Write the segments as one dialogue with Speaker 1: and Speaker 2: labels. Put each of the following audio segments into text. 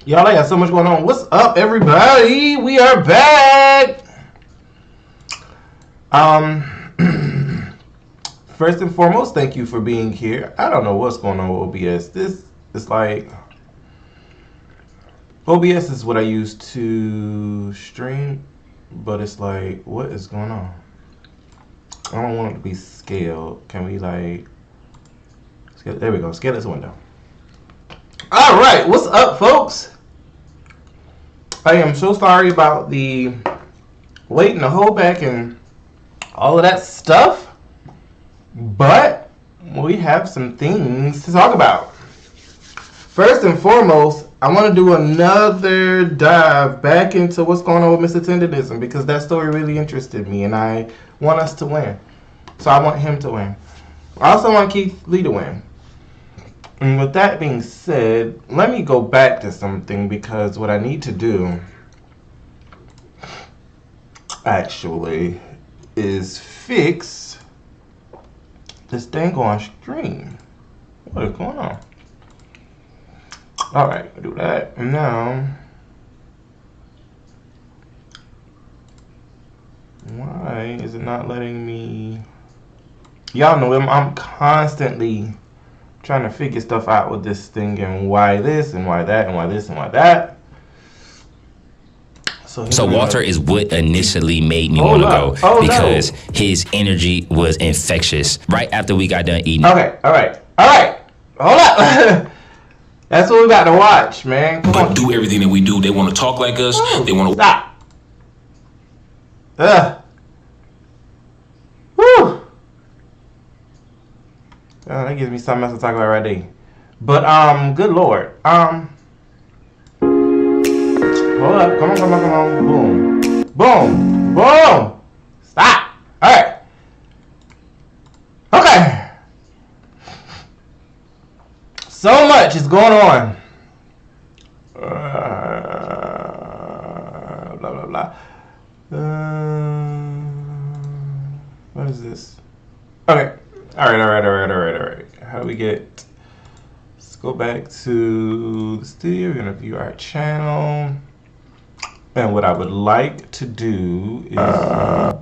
Speaker 1: Y'all, I got so much going on. What's up, everybody? We are back. First and foremost, thank you for being here. I don't know what's going on with OBS. This is like OBS is what I use to stream, but it's like, what is going on? I don't want it to be scaled. Can we like scale? There we go. Scale this window. All right, what's up, folks? I am so sorry about the wait and the hold back and all of that stuff, but we have some things to talk about. First and foremost, I want to do another dive back into what's going on with Mr. Tenderism because that story really interested me and I want us to win. So I want him to win. I also want Keith Lee to win. And with that being said, let me go back to something because what I need to do actually is fix this dang on stream. What is going on? Alright, I'll do that. And now, why is it not letting me? Y'all know I'm constantly trying to figure stuff out with this thing and why this and why that and why this and why that.
Speaker 2: So Walter is what initially made me want to go because his energy was infectious right after we got done eating.
Speaker 1: Okay, all right. Hold up. That's what we got to watch, man. Come on.
Speaker 3: Do everything that we do. They want to talk like us. They want to
Speaker 1: stop. Woo. That gives me something else to talk about right there. But good lord. Hold up. Come on. Boom. Stop. Alright. Okay. So much is going on. Blah blah. What is this? Okay. Alright. How do we get? Let's go back to the studio. We're gonna view our channel. And what I would like to do is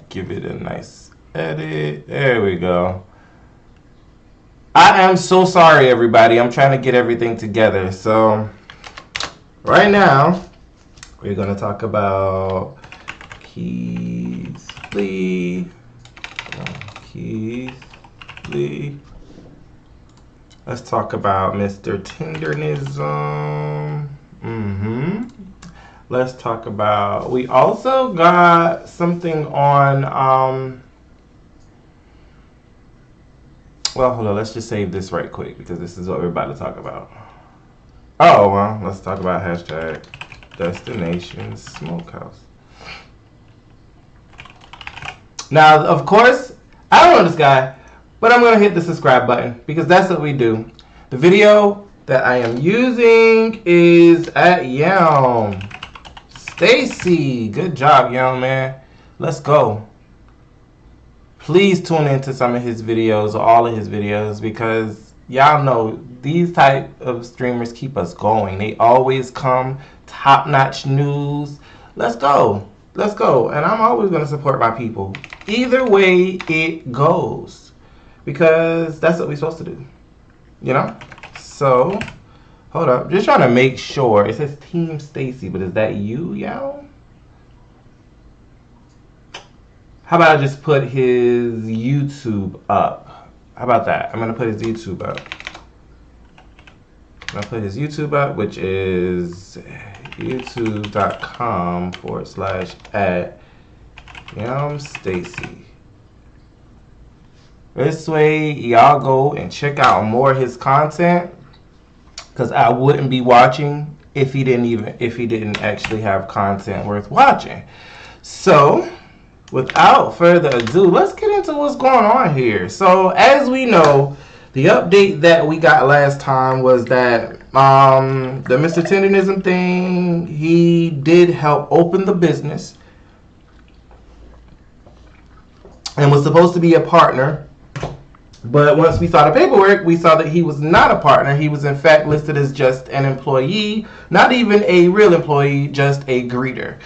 Speaker 1: give it a nice edit. There we go. I am so sorry, everybody. I'm trying to get everything together. So, right now, we're going to talk about Keith Lee. Let's talk about Mr. Tenderism. Let's talk about, we also got something on, well, hold on, let's just save this right quick because this is what we're about to talk about. Oh, well, let's talk about hashtag Destination Smokehouse. Now, of course, I don't know this guy, but I'm going to hit the subscribe button because that's what we do. The video that I am using is at Yelm. Stacy, good job, young man. Let's go. Please tune into some of his videos or all of his videos because y'all know these type of streamers keep us going. They always come top-notch news. Let's go. And I'm always going to support my people. Either way it goes because that's what we're supposed to do. You know? So, hold up. Just trying to make sure. It says Team Stacy, but is that you, y'all? How about I just put his YouTube up? How about that? I'm going to put his YouTube up. I'm going to put his YouTube up, which is youtube.com/@YumStacy. This way, y'all go and check out more of his content. Because I wouldn't be watching if he didn't actually have content worth watching. So, without further ado, let's get into what's going on here. So, as we know, the update that we got last time was that the Mr. Tenderism thing, he did help open the business and was supposed to be a partner But once we saw the paperwork, we saw that he was not a partner. He was in fact listed as just an employee, not even a real employee, just a greeter.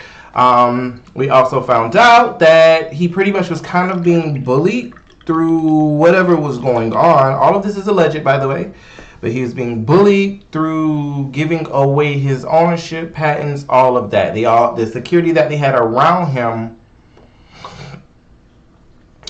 Speaker 1: We also found out that he pretty much was kind of being bullied through whatever was going on. All of this is alleged, by the way. But he was being bullied through giving away his ownership, patents, all of that. The security that they had around him,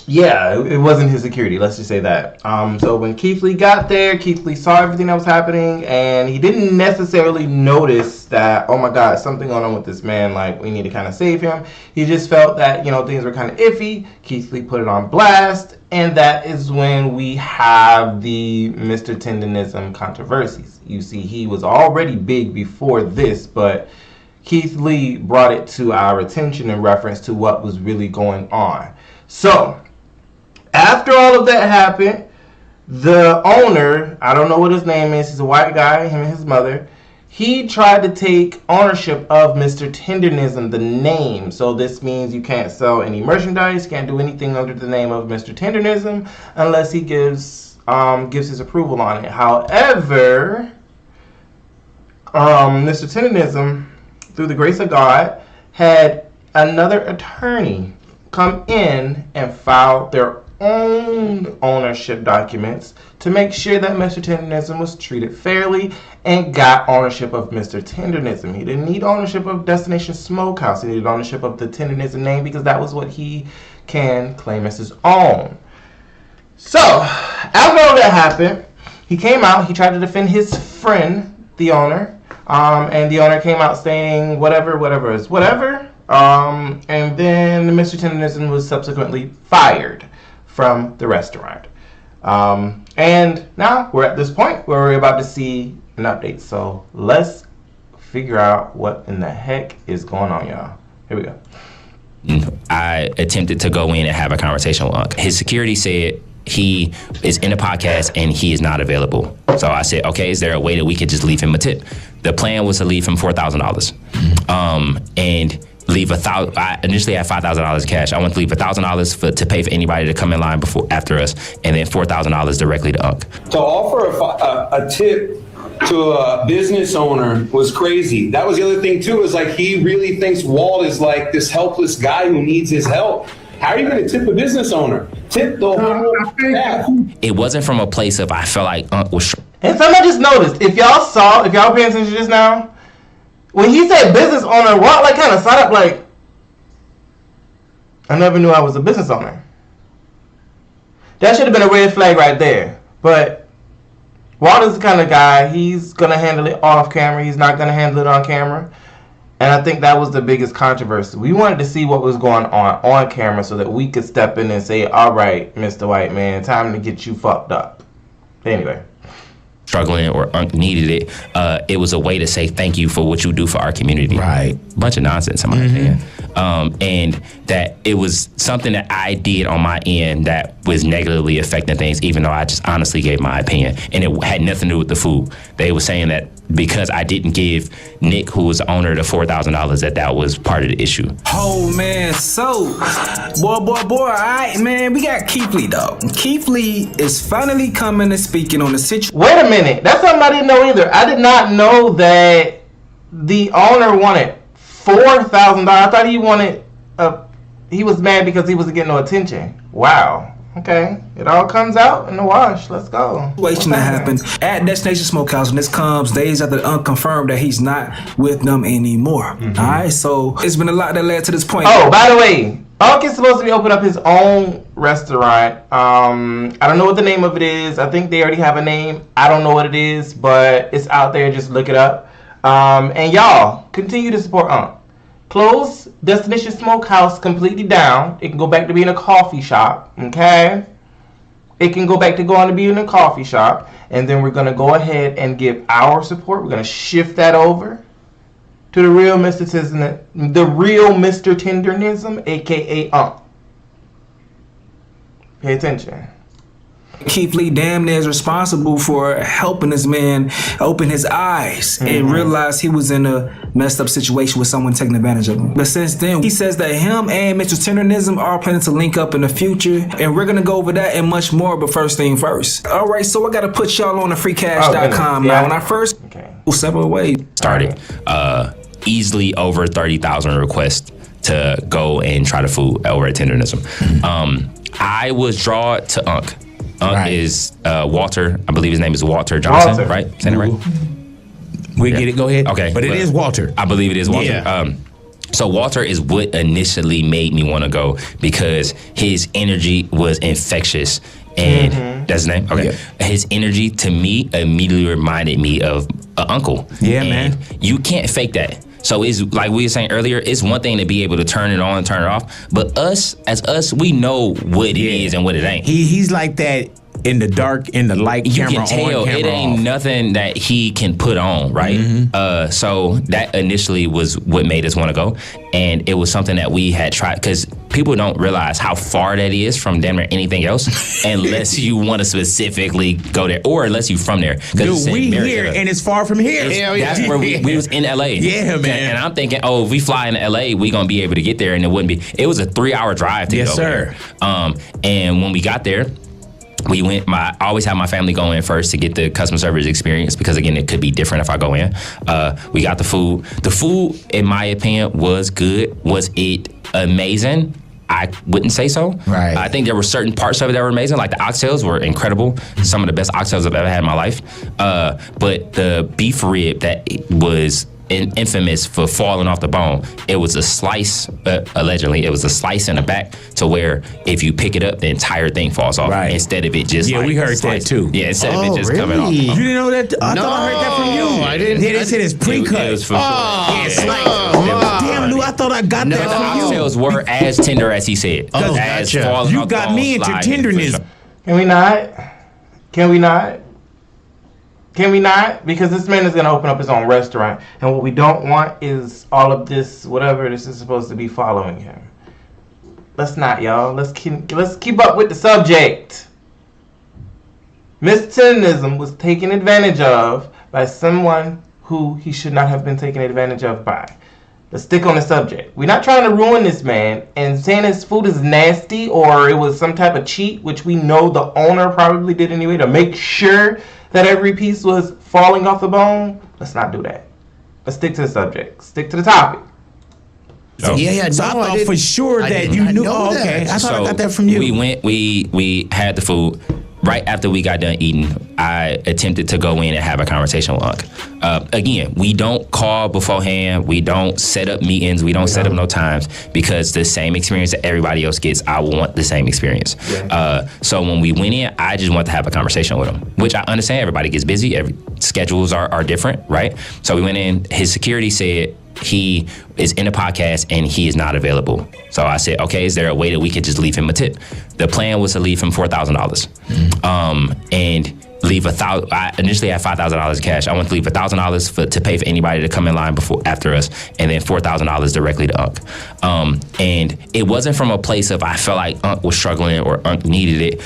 Speaker 1: yeah, it wasn't his security. Let's just say that. So when Keith Lee got there, Keith Lee saw everything that was happening, and he didn't necessarily notice that, oh my God, something going on with this man. Like, we need to kind of save him. He just felt that, things were kind of iffy. Keith Lee put it on blast, and that is when we have the Mr. Tendenism controversies. You see, he was already big before this, but Keith Lee brought it to our attention in reference to what was really going on. So, after all of that happened, the owner, I don't know what his name is, he's a white guy, him and his mother, he tried to take ownership of Mr. Tendenism, the name. So this means you can't sell any merchandise, can't do anything under the name of Mr. Tendenism unless he gives his approval on it. However, Mr. Tendenism, through the grace of God, had another attorney come in and file their own ownership documents to make sure that Mr. Tendenism was treated fairly and got ownership of Mr. Tendenism. He didn't need ownership of Destination Smokehouse. He needed ownership of the Tendenism name because that was what he can claim as his own. So, after all that happened, he came out, he tried to defend his friend, the owner, and the owner came out saying whatever is whatever. And then Mr. Tendenism was subsequently fired from the restaurant. And now we're at this point where we're about to see an update. So let's figure out what in the heck is going on, y'all. Here we go.
Speaker 2: I attempted to go in and have a conversation with Unc. His security said he is in a podcast and he is not available. So I said, okay, is there a way that we could just leave him a tip? The plan was to leave him $4,000. And leave I initially had $5,000 cash. I want to leave $1,000 to pay for anybody to come in line after us, and then $4,000 directly to Unc.
Speaker 4: To offer a tip to a business owner was crazy. That was the other thing too, is like he really thinks Walt is like this helpless guy who needs his help. How are you going to tip a business owner? Tip the whole staff.
Speaker 2: It wasn't from a place of I felt like Unc was.
Speaker 1: And something I just noticed, if y'all paying attention just now, when he said business owner, Walt like kind of sat up like, I never knew I was a business owner. That should have been a red flag right there. But Walt is the kind of guy, he's going to handle it off camera. He's not going to handle it on camera. And I think that was the biggest controversy. We wanted to see what was going on camera so that we could step in and say, all right, Mr. White Man, time to get you fucked up. Anyway.
Speaker 2: Struggling or needed it, it was a way to say thank you for what you do for our community.
Speaker 5: Right.
Speaker 2: Bunch of nonsense in my opinion. And that it was something that I did on my end that was negatively affecting things, even though I just honestly gave my opinion. And it had nothing to do with the food. They were saying that because I didn't give Nick, who was the owner of the $4,000, that was part of the issue.
Speaker 5: Oh, man, so, boy, all right, man, we got Keith Lee, dog. Keith Lee is finally coming and speaking on the situation.
Speaker 1: Wait a minute. That's something I didn't know either. I did not know that the owner wanted $4,000. I thought he was mad because he wasn't getting no attention. Wow. Okay, it all comes out in the wash. Let's go.
Speaker 5: Situation that happened at Destination Smokehouse, and this comes days after unconfirmed that he's not with them anymore. All right, so it's been a lot that led to this point.
Speaker 1: Oh, by the way, Unc is supposed to be opening up his own restaurant. I don't know what the name of it is. I think they already have a name. I don't know what it is, but it's out there. Just look it up. And y'all, continue to support Unc. Close Destination Smokehouse completely down. It can go back to being a coffee shop, okay? It can go back to going to being a coffee shop. And then we're going to go ahead and give our support. We're going to shift that over to the real Mr. Tendenism, a.k.a. Unc. Pay attention.
Speaker 5: Keith Lee damn near is responsible for helping this man open his eyes and realize he was in a messed up situation with someone taking advantage of him. But since then, he says that him and Mitchell Tendernism are planning to link up in the future, and we're gonna go over that and much more. But first thing first. All right, so I gotta put y'all on the freecash.com now. When I first several ways
Speaker 2: started, easily over 30,000 requests to go and try the food over at Tendernism. I was drawn to Unc. Unc is Walter. I believe his name is Walter Johnson, right? Saying it right?
Speaker 6: We get it. Go ahead.
Speaker 2: Okay,
Speaker 6: but it is Walter.
Speaker 2: I believe it is Walter.
Speaker 6: Yeah.
Speaker 2: So Walter is what initially made me want to go because his energy was infectious. And that's his name? Okay. Yeah. His energy to me immediately reminded me of an uncle.
Speaker 6: Yeah,
Speaker 2: and
Speaker 6: man.
Speaker 2: You can't fake that. So it's like we were saying earlier, it's one thing to be able to turn it on and turn it off, but us, we know what it is and what it ain't.
Speaker 6: He's like that in the dark, in the light,
Speaker 2: you
Speaker 6: camera
Speaker 2: can tell
Speaker 6: on, camera
Speaker 2: it ain't
Speaker 6: off.
Speaker 2: nothing that he can put on, right? So that initially was what made us want to go, and it was something that we had tried because people don't realize how far that is from damn near anything else, unless you want to specifically go there, or unless you from there.
Speaker 6: Dude, we here and it's far from here.
Speaker 2: That's where we was in LA.
Speaker 6: Yeah, man.
Speaker 2: And I'm thinking, if we fly into LA, we gonna be able to get there, and it wouldn't be. It was a 3-hour drive to get over there. And when we got there, we went. I always have my family go in first to get the customer service experience because again, it could be different if I go in. We got the food. The food, in my opinion, was good. Was it amazing? I wouldn't say so.
Speaker 6: Right.
Speaker 2: I think there were certain parts of it that were amazing. Like the oxtails were incredible. Some of the best oxtails I've ever had in my life. But the beef rib that was infamous for falling off the bone. It was a slice, allegedly, it was a slice in the back to where if you pick it up, the entire thing falls off.
Speaker 6: Right.
Speaker 2: Instead of it just
Speaker 6: we heard
Speaker 2: sliced.
Speaker 6: that too.
Speaker 2: Yeah, instead of it just coming off.
Speaker 6: You didn't know that? I thought I heard that from you.
Speaker 7: I didn't.
Speaker 6: Yeah, they said it's pre-cut.
Speaker 2: It was for sure.
Speaker 6: Damn, Lou, I thought I got
Speaker 2: The
Speaker 6: that from you.
Speaker 2: oxtails were as tender as he said. As falling
Speaker 6: You
Speaker 2: off the
Speaker 6: got
Speaker 2: bone,
Speaker 6: me into
Speaker 2: sliding,
Speaker 6: tenderness.
Speaker 2: for sure.
Speaker 1: Can we not? Can we not? Can we not? Because this man is going to open up his own restaurant. And what we don't want is all of this, whatever this is supposed to be following him. Let's not, y'all. Let's keep up with the subject. Mr. Tendernism was taken advantage of by someone who he should not have been taken advantage of by. Let's stick on the subject. We're not trying to ruin this man and saying his food is nasty or it was some type of cheat, which we know the owner probably did anyway to make sure that every piece was falling off the bone. Let's not do that. Let's stick to the subject. Stick to the topic.
Speaker 6: So I thought for sure that you knew. Oh, okay. I thought I got that from you.
Speaker 2: We went. We had the food. Right after we got done eating, I attempted to go in and have a conversation with Unc. Again, we don't call beforehand. We don't set up meetings. We don't set up no times because the same experience that everybody else gets, I want the same experience. Yeah. So when we went in, I just wanted to have a conversation with him, which I understand everybody gets busy. Schedules are different, right? So we went in. His security said he is in a podcast and he is not available. So I said, okay, is there a way that we could just leave him a tip? The plan was to leave him $4,000 and leave $1,000. I initially had $5,000 cash. I want to leave $1,000 to pay for anybody to come in line after us, and then $4,000 directly to Unc. And it wasn't from a place of I felt like Unc was struggling or Unc needed it.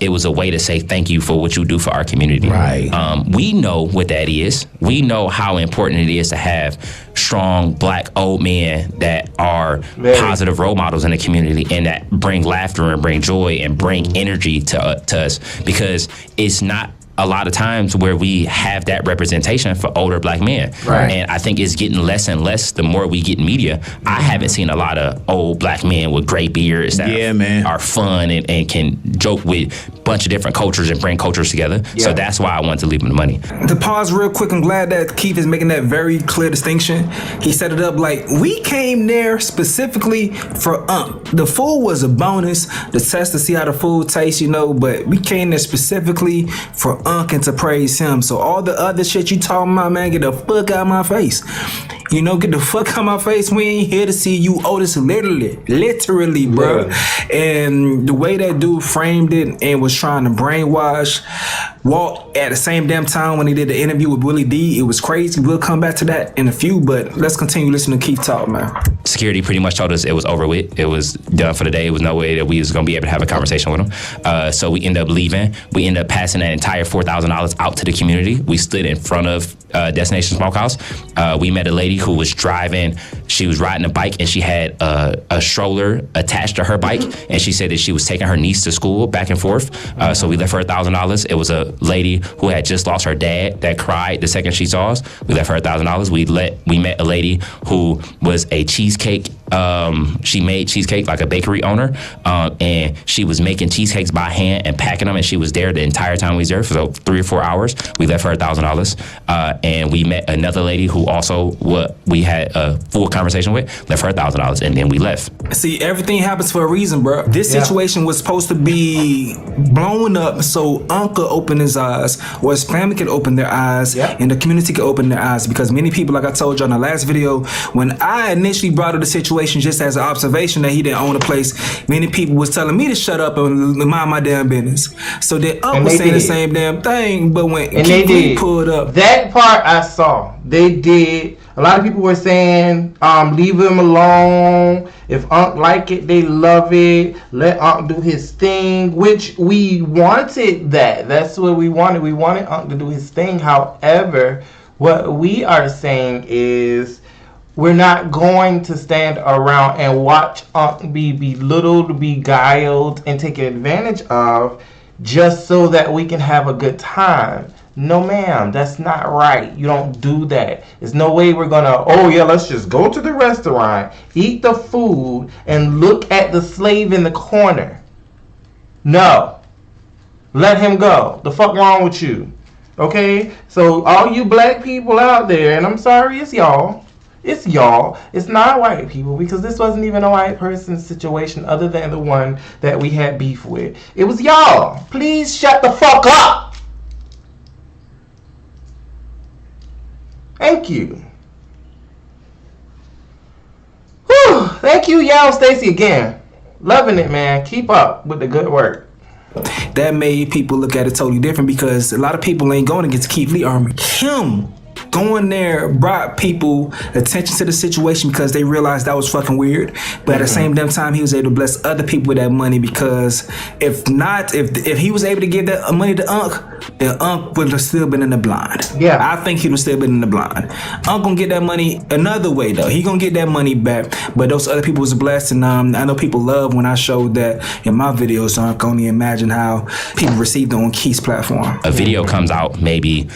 Speaker 2: It was a way to say thank you for what you do for our community.
Speaker 6: Right.
Speaker 2: We know what that is. We know how important it is to have strong black old men that are positive role models in the community and that bring laughter and bring joy and bring energy to us, because it's not a lot of times where we have that representation for older black men.
Speaker 6: Right.
Speaker 2: And I think it's getting less and less the more we get in media. I haven't seen a lot of old black men with gray beards that are fun and can joke with a bunch of different cultures and bring cultures together. Yeah. So that's why I wanted to leave him the money.
Speaker 5: To pause real quick, I'm glad that Keith is making that very clear distinction. He set it up like, we came there specifically for Unc. The food was a bonus, the test to see how the food tastes, but we came there specifically for Unc and to praise him. So all the other shit you talking about, man, get the fuck out of my face. You know, get the fuck out of my face. We ain't here to see you, Otis, literally, bro. Yeah. And the way that dude framed it and was trying to brainwash Walt at the same damn time when he did the interview with Willie D, it was crazy. We'll come back to that in a few, but let's continue listening to Keith talk, man.
Speaker 2: Security pretty much told us it was over with. It was done for the day. It was no way that we was going to be able to have a conversation with him. So we ended up leaving. We ended up passing that entire $4,000 out to the community. We stood in front of Destination Smokehouse. We met a lady who was driving. She was riding a bike and she had a stroller attached to her bike. And she said that she was taking her niece to school back and forth. So we left her $1,000. It was a lady who had just lost her dad that cried the second she saw us. We left her $1,000. We met a lady who was a cheesecake. She made cheesecake like a bakery owner, and she was making cheesecakes by hand and packing them. And she was there the entire time we was there for 3 or 4 hours. We left her $1,000, and we met another lady who also we had a full conversation with. Left her $1,000, and then we left.
Speaker 5: See, everything happens for a reason, bro. This situation was supposed to be blown up so Unc could open his eyes, or his family could open their eyes, and the community could open their eyes. Because many people, like I told you on the last video, when I initially brought up the situation just as an observation that he didn't own a place, many people was telling me to shut up and mind my damn business. So then Unc was saying the same damn thing, but when Keith pulled up,
Speaker 1: that part I saw. They did. A lot of people were saying, leave him alone. If Unc like it, they love it. Let Unc do his thing, which we wanted that. That's what we wanted. We wanted Unc to do his thing. However, what we are saying is we're not going to stand around and watch Unc be belittled, beguiled, and taken advantage of just so that we can have a good time. No, ma'am, that's not right. You don't do that. There's no way we're gonna, let's just go to the restaurant, eat the food, and look at the slave in the corner. No. Let him go. The fuck wrong with you? Okay? So all you black people out there, and I'm sorry, it's y'all. It's y'all. It's not white people, because this wasn't even a white person's situation other than the one that we had beef with. It was y'all. Please shut the fuck up. Thank you. Whew. Thank you, Yao Stacy, again. Loving it, man. Keep up with the good work.
Speaker 5: That made people look at it totally different, because a lot of people ain't going against Keith Lee Army. Him going there brought people attention to the situation because they realized that was fucking weird. But at the same damn time, he was able to bless other people with that money, because if he was able to give that money to Unc, then Unc would have still been in the blind. Yeah, I think he would have still been in the blind. Unc gonna get that money another way though. He gonna get that money back. But those other people was blessed, and I know people love when I showed that in my videos. So I can only imagine how people received it on Keith's platform.
Speaker 2: A video comes out maybe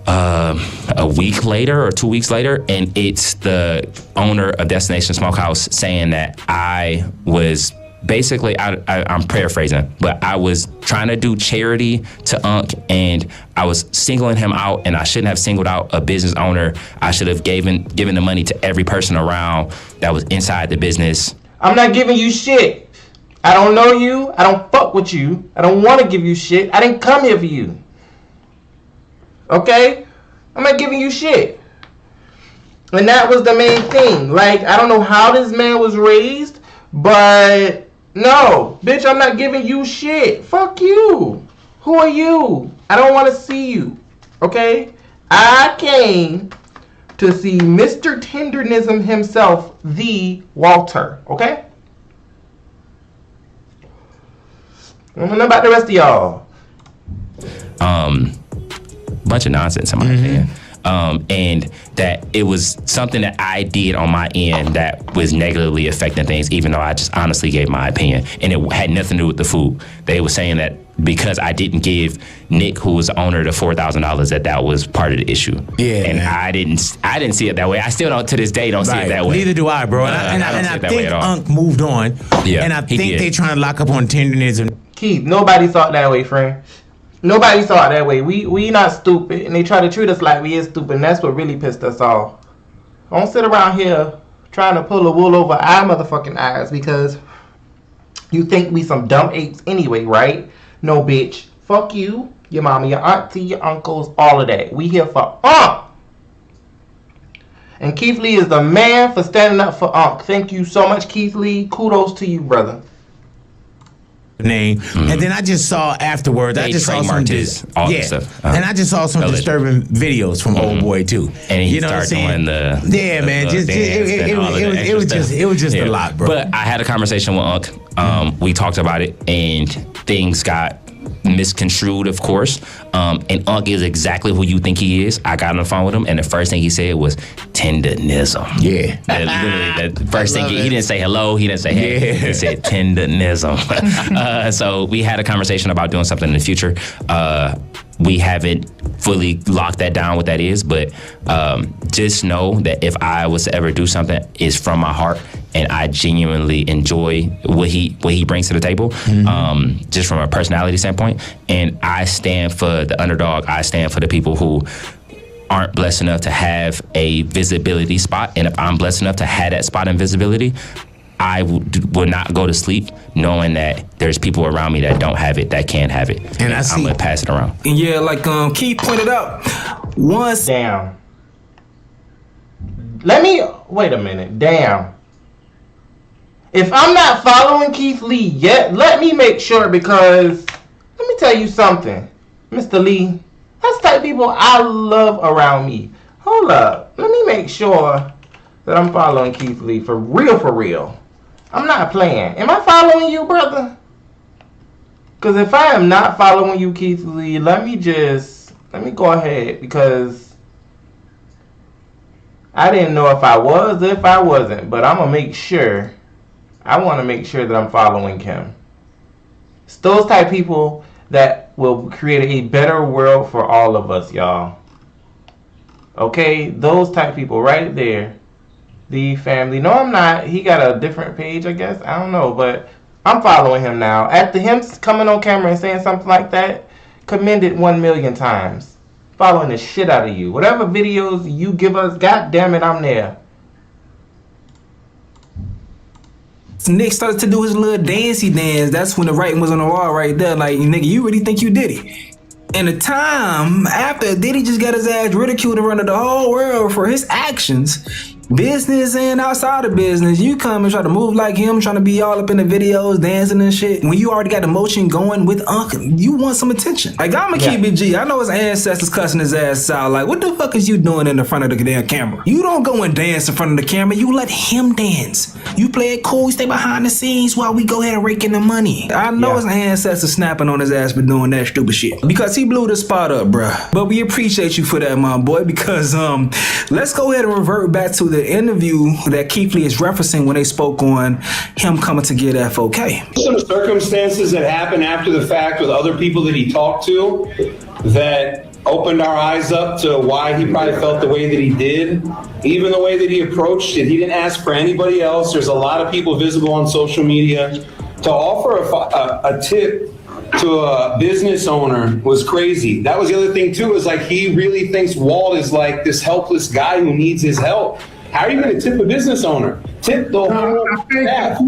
Speaker 2: a week later or 2 weeks later, and it's the owner of Destination Smokehouse saying that I was basically, I'm paraphrasing, but I was trying to do charity to Unc, and I was singling him out, and I shouldn't have singled out a business owner. I should have given the money to every person around that was inside the business.
Speaker 1: I'm not giving you shit. I don't know you. I don't fuck with you. I don't want to give you shit. I didn't come here for you. Okay? I'm not giving you shit. And that was the main thing. Like, I don't know how this man was raised, but no, bitch, I'm not giving you shit. Fuck you. Who are you? I don't want to see you. Okay? I came to see Mr. Tendernism himself, the Walter. Okay? I don't know about the rest of y'all.
Speaker 2: Bunch of nonsense in my opinion. And that it was something that I did on my end that was negatively affecting things, even though I just honestly gave my opinion. And it had nothing to do with the food. They were saying that because I didn't give Nick, who was the owner, the $4,000, that was part of the issue. Yeah. And I didn't see it that way. I still don't, to this day, don't see it that way.
Speaker 6: Neither do I, bro. And I think Unc moved on. Yeah. And I think they trying to lock up on tendernism.
Speaker 1: Keith, nobody thought that way, friend. Nobody saw it that way. We not stupid, and they try to treat us like we is stupid, and that's what really pissed us off. Don't sit around here trying to pull the wool over our motherfucking eyes because you think we some dumb apes anyway, right? No, bitch. Fuck you, your mama, your auntie, your uncles, all of that. We here for Unc. And Keith Lee is the man for standing up for Unc. Thank you so much, Keith Lee. Kudos to you, brother.
Speaker 6: Name. And then I just saw afterwards.
Speaker 2: They
Speaker 6: I just saw some
Speaker 2: stuff.
Speaker 6: And I just saw some disturbing videos from Old Boy too.
Speaker 2: And he started doing the
Speaker 6: man. It was just a lot, bro.
Speaker 2: But I had a conversation with Unc. We talked about it, and things got misconstrued, of course. And Unc is exactly who you think he is. I got on the phone with him, and the first thing he said was tenderism.
Speaker 6: Yeah.
Speaker 2: Literally, the first thing he didn't say hello, he didn't say hey, he said tenderism. So we had a conversation about doing something in the future. We haven't fully locked that down what that is, but just know that if I was to ever do something, it's from my heart, and I genuinely enjoy what he brings to the table, just from a personality standpoint. And I stand for the underdog. I stand for the people who aren't blessed enough to have a visibility spot. And if I'm blessed enough to have that spot in visibility, I will not go to sleep knowing that there's people around me that don't have it, that can't have it. And I'm going to pass it around.
Speaker 5: And yeah, like Keith pointed out, once...
Speaker 1: Damn. Wait a minute. Damn. If I'm not following Keith Lee yet, let me make sure, because let me tell you something, Mr. Lee. That's the type of people I love around me. Hold up. Let me make sure that I'm following Keith Lee for real, for real. I'm not playing. Am I following you, brother? Because if I am not following you, Keith Lee, let me go ahead, because I didn't know if I was or if I wasn't, but I'm going to make sure. I want to make sure that I'm following him. It's those type of people that will create a better world for all of us, y'all. Okay? Those type of people right there. The family. No, I'm not. He got a different page, I guess. I don't know, but I'm following him now. After him coming on camera and saying something like that, commend it 1,000,000 times. Following the shit out of you. Whatever videos you give us, god damn it, I'm there.
Speaker 5: Nick started to do his little dancey dance. That's when the writing was on the wall right there. Like, nigga, you really think you did it? And the time after Diddy just got his ass ridiculed in front of the whole world for his actions, business and outside of business, you come and try to move like him, trying to be all up in the videos, dancing and shit. When you already got the motion going with Unc, you want some attention. Like, I'ma keep it G. I know his ancestors cussing his ass out. Like, what the fuck is you doing in the front of the damn camera? You don't go and dance in front of the camera. You let him dance. You play it cool. You stay behind the scenes while we go ahead and rake in the money. I know his ancestors snapping on his ass for doing that stupid shit, because he blew the spot up, bruh. But we appreciate you for that, my boy, because let's go ahead and revert back to the interview that Keith Lee is referencing when they spoke on him coming to get FOK.
Speaker 4: Some circumstances that happened after the fact with other people that he talked to that opened our eyes up to why he probably felt the way that he did. Even the way that he approached it, he didn't ask for anybody else. There's a lot of people visible on social media. To offer a tip to a business owner was crazy. That was the other thing too, is like he really thinks Walt is like this helpless guy who needs his help. How are you going to tip a business owner? Tip the whole staff.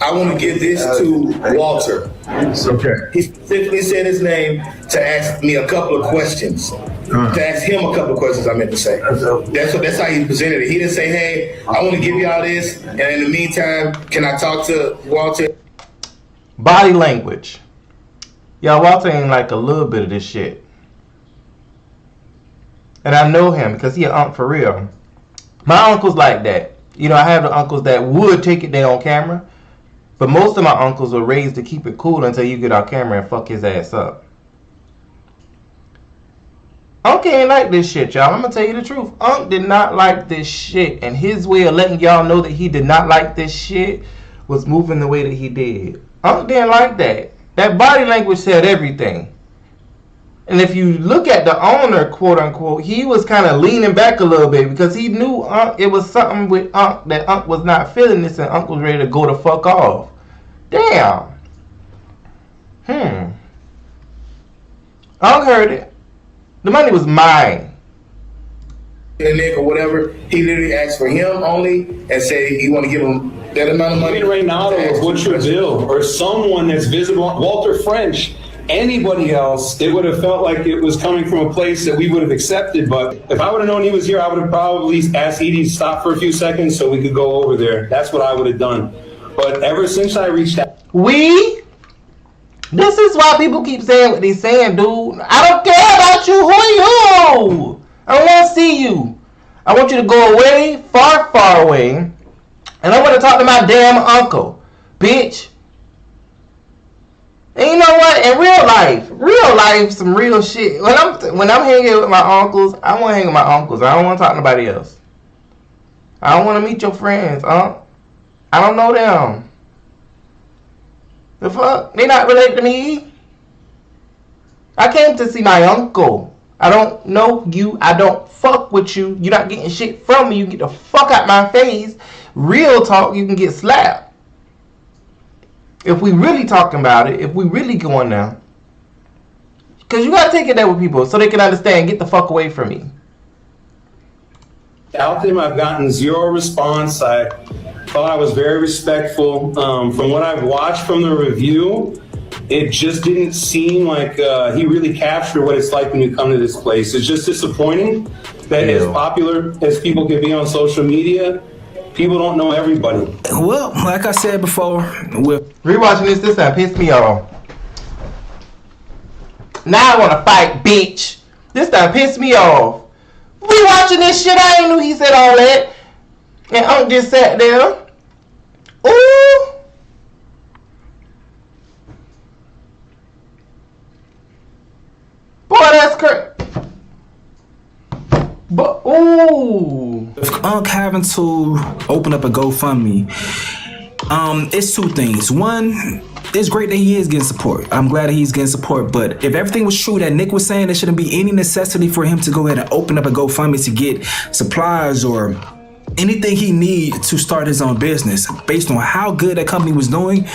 Speaker 7: I want to give this to Walter.
Speaker 8: Okay.
Speaker 7: He specifically said his name to ask me a couple of questions. To ask him a couple of questions, I meant to say. That's how he presented it. He didn't say, hey, I want to give y'all this, and in the meantime, can I talk to Walter?
Speaker 1: Body language. Y'all, Walter ain't like a little bit of this shit. And I know him because he an unc for real. My uncle's like that. You know, I have the uncles that would take it there on camera, but most of my uncles were raised to keep it cool until you get on camera and fuck his ass up. Unc ain't like this shit, y'all. I'm gonna tell you the truth. Unc did not like this shit, and his way of letting y'all know that he did not like this shit was moving the way that he did. Unc didn't like that. That body language said everything. And if you look at the owner, quote unquote, he was kind of leaning back a little bit because he knew Unc, it was something with Unc that Unc was not feeling this, and Unc was ready to go the fuck off. Damn. Unc heard it. The money was mine.
Speaker 7: Nick or whatever, he literally asked for him only and said he want to give him that amount of money.
Speaker 4: Reynaldo or Butcher Bill or someone that's visible. Walter French anybody else, it would have felt like it was coming from a place that we would have accepted. But if I would have known he was here, I would have probably asked Edie to stop for a few seconds so we could go over there. That's what I would have done. But ever since I reached out,
Speaker 1: this is why people keep saying what they're saying, dude. I don't care about you. Who are you? I don't want to see you. I want you to go away, far, far away. And I want to talk to my damn uncle, bitch. And you know what? In real life, some real shit. When I'm hanging with my uncles, I want to hang with my uncles. I don't want to talk to nobody else. I don't want to meet your friends, I don't know them. The fuck? They not related to me. I came to see my uncle. I don't know you. I don't fuck with you. You're not getting shit from me. You get the fuck out my face. Real talk, you can get slapped. If we really talking about it, if we really going now. Because you got to take it there with people so they can understand. Get the fuck away from me.
Speaker 4: out them, I've gotten zero response. I thought I was very respectful. From what I've watched from the review, it just didn't seem like he really captured what it's like when you come to this place. It's just disappointing that as popular as people can be on social media, people don't know everybody.
Speaker 5: Well, like I said before,
Speaker 1: rewatching this time pissed me off. Now I want to fight, bitch. This time pissed me off. Rewatching this shit, I ain't knew he said all that. And Unc just sat there. Ooh. Boy, that's crazy. But, ooh.
Speaker 5: If Unc having to open up a GoFundMe, it's two things. One, it's great that he is getting support. I'm glad that he's getting support. But if everything was true that Nick was saying, there shouldn't be any necessity for him to go ahead and open up a GoFundMe to get supplies or anything he need to start his own business. Based on how good that company was doing,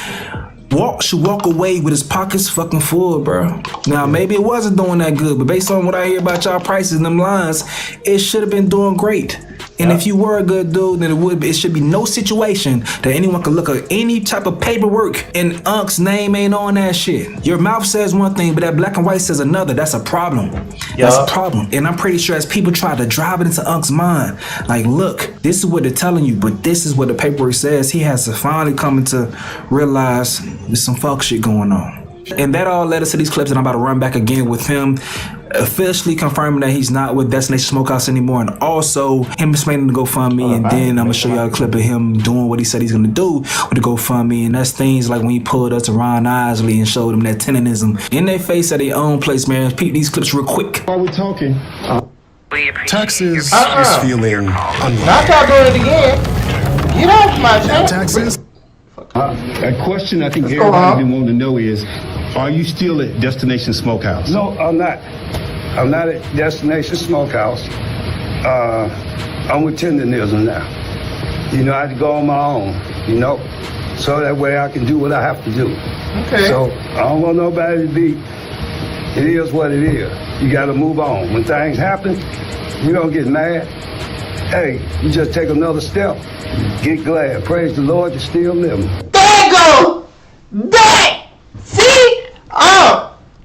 Speaker 5: should walk away with his pockets fucking full, bro. Now, maybe it wasn't doing that good, but based on what I hear about y'all prices and them lines, it should have been doing great. And if you were a good dude, then it should be no situation that anyone could look at any type of paperwork and Unc's name ain't on that shit. Your mouth says one thing, but that black and white says another. That's a problem. That's a problem. And I'm pretty sure as people try to drive it into Unc's mind, like, look, this is what they're telling you, but this is what the paperwork says. He has to finally come to realize there's some fuck shit going on. And that all led us to these clips, and I'm about to run back again with him officially confirming that he's not with Destination Smokehouse anymore, and also him explaining the GoFundMe, and then I'm gonna show y'all a clip of him doing what he said he's gonna do with the GoFundMe, and that's things like when he pulled up to Ron Isley and showed him that tenantism in their face at their own place, man. Peep these clips real quick.
Speaker 8: While we're talking, Texas
Speaker 1: is
Speaker 8: feeling
Speaker 1: not y'all doing it again. Get off my channel.
Speaker 8: Texas. A question I think everybody been wanting to know is, are you still at Destination Smokehouse?
Speaker 9: No, I'm not. I'm not at Destination Smokehouse. I'm with Tenderism now. You know, I had to go on my own, you know, so that way I can do what I have to do.
Speaker 1: Okay.
Speaker 9: So I don't want nobody to be, it is what it is. You got to move on. When things happen, you don't get mad. Hey, you just take another step. Get glad. Praise the Lord, you're still living.
Speaker 1: There you go. That. See?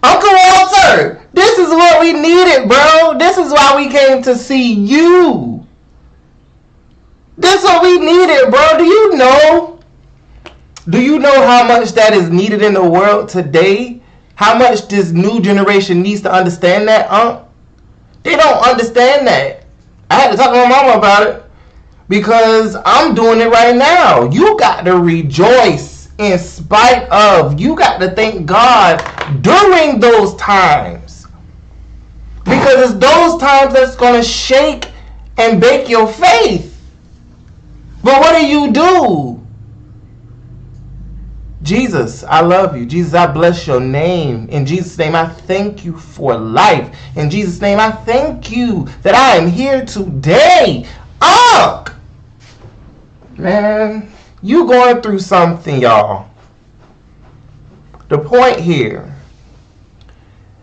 Speaker 1: Uncle Walter, this is what we needed, bro. This is why we came to see you. This is what we needed, bro. Do you know? Do you know how much that is needed in the world today? How much this new generation needs to understand that, They don't understand that. I had to talk to my mama about it because I'm doing it right now. You got to rejoice in spite of. You got to thank God during those times, because it's those times that's going to shake and bake your faith. But what do? Jesus, I love you. Jesus, I bless your name. In Jesus' name, I thank you for life. In Jesus' name, I thank you that I am here today. Man, you going through something, y'all. The point here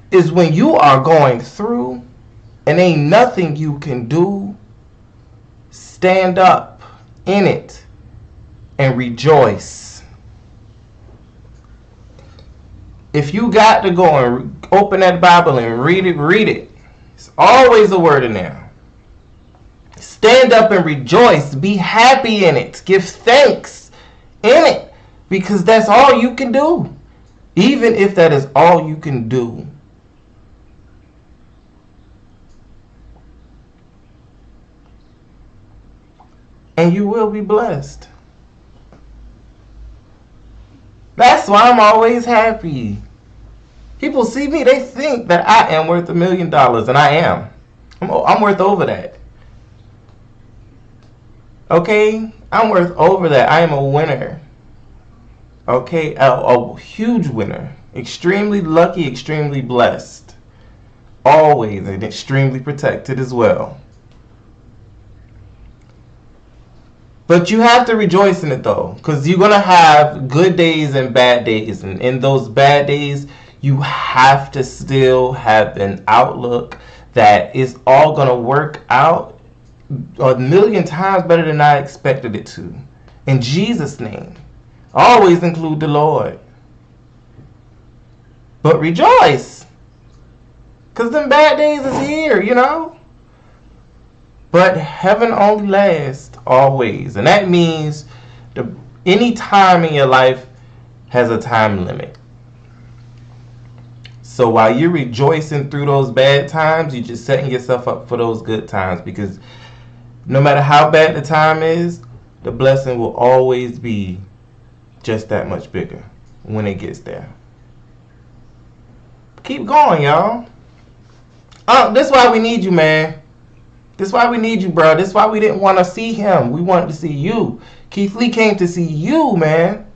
Speaker 1: is when you are going through and ain't nothing you can do, stand up in it and rejoice. If you got to go and open that Bible and read it, read it. There's always a word in there. Stand up and rejoice. Be happy in it. Give thanks in it. Because that's all you can do. Even if that is all you can do. And you will be blessed. That's why I'm always happy. People see me, they think that I am worth $1 million, and I am. I'm worth over that. Okay? I'm worth over that. I am a winner. Okay? A huge winner. Extremely lucky, extremely blessed. Always, and extremely protected as well. But you have to rejoice in it though, because you're going to have good days and bad days. And in those bad days, you have to still have an outlook that is all going to work out 1,000,000 times better than I expected it to. In Jesus' name. Always include the Lord. But rejoice. Because them bad days is here, you know. But heaven only lasts always. And that means any time in your life has a time limit. So while you're rejoicing through those bad times, you're just setting yourself up for those good times. Because no matter how bad the time is, the blessing will always be just that much bigger when it gets there. Keep going, y'all. This is why we need you, man. This is why we need you, bro. This is why we didn't want to see him. We wanted to see you. Keith Lee came to see you, man.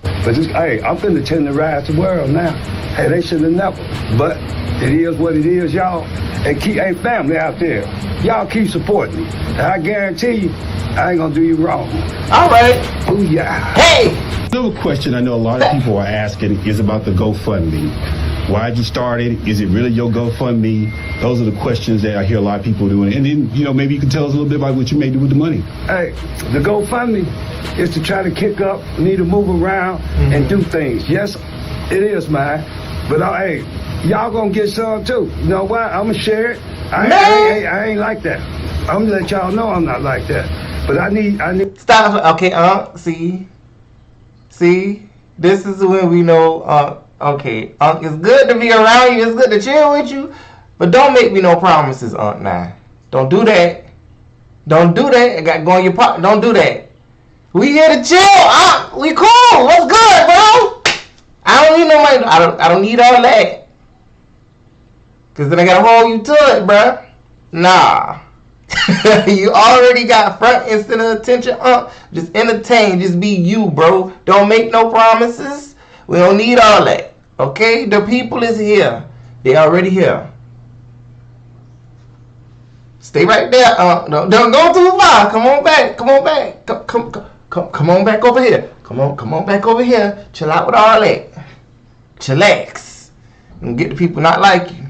Speaker 9: But hey, I'm finna tenderize the world now. Hey, they should have never. But it is what it is, y'all. And keep, hey, family out there, y'all keep supporting me. And I guarantee you, I ain't gonna do you wrong.
Speaker 1: All right.
Speaker 9: Ooh, yeah.
Speaker 1: Hey!
Speaker 8: Another question I know a lot of people are asking is about the GoFundMe. Why'd you start it? Is it really your GoFundMe? Those are the questions that I hear a lot of people doing. And then, you know, maybe you can tell us a little bit about what you may do with the money.
Speaker 9: Hey, the GoFundMe is to try to kick up, need to move around and do things. Yes, it is mine. But hey, y'all gonna get some too. You know what? I'm gonna share it. I ain't like that. I'm gonna let y'all know I'm not like that. But I need.
Speaker 1: Stop. Okay, See? This is when we know, okay, it's good to be around you, it's good to chill with you, but don't make me no promises, now. Don't do that. Don't do that. I got to go in your pocket. Don't do that. We here to chill, we cool. What's good, bro? I don't need no money. I don't need all that. Because then I got to hold you to it, bro. Nah. You already got front and center attention. Just entertain. Just be you, bro. Don't make no promises. We don't need all that. Okay? The people is here. They already here. Stay right there. Don't go too far. Come on back. Come on back. Come on back over here. Come on back over here. Chill out with all that. Chillax. And get the people not like you.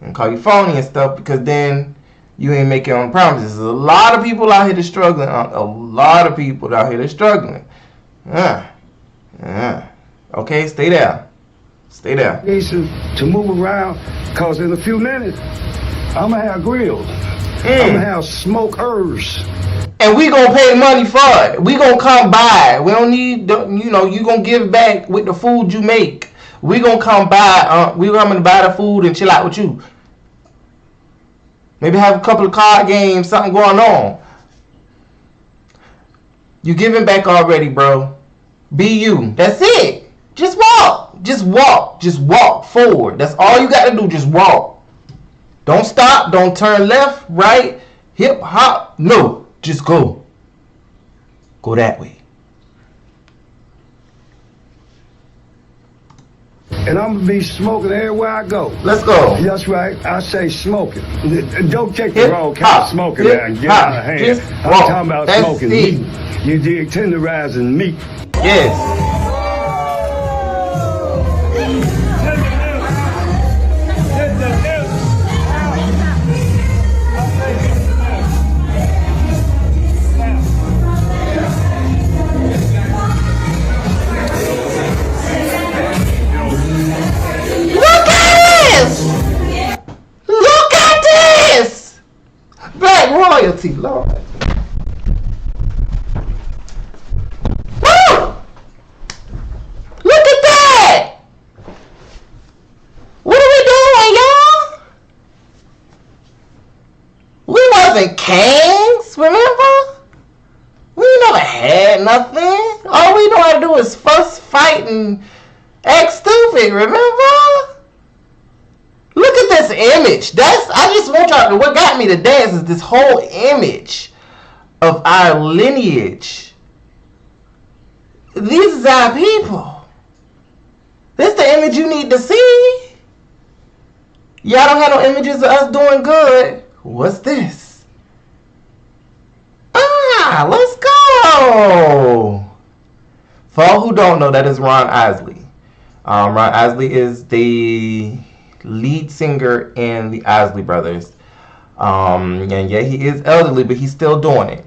Speaker 1: And call you phony and stuff, because then you ain't making on promises. There's a lot of people out here that's struggling. A lot of people out here that's struggling. Okay, stay there. Stay there.
Speaker 9: Needs to move around, because in a few minutes, I'm going to have grills. I'm going to have smokers.
Speaker 1: And we going to pay money for it. We going to come by. We don't need, you going to give back with the food you make. We going to come by. We going to buy the food and chill out with you. Maybe have a couple of card games, something going on. You giving back already, bro. Be you. That's it. Just walk. Just walk. Just walk forward. That's all you got to do. Just walk. Don't stop. Don't turn left, right, hip, hop. No. Just go. Go that way.
Speaker 9: And I'm going to be smoking everywhere I go.
Speaker 1: Let's go.
Speaker 9: That's right. I say smoking. Don't take the wrong kind of smoking now and get out of hand. I'm talking about smoking meat. You dig? Tenderizing meat.
Speaker 1: Yes. quality, Lord. Woo! Look at that! What are we doing, y'all? We wasn't kings, remember? We never had nothing. All we know how to do is fuss, fight, and act stupid, remember? Look at this image. I just want y'all to, what got me to dance is this whole image of our lineage. These is our people. This the image you need to see. Y'all don't have no images of us doing good. What's this? Let's go. For all who don't know, that is Ron Isley. Ron Isley is the lead singer in the Isley Brothers. And yeah, he is elderly, but he's still doing it.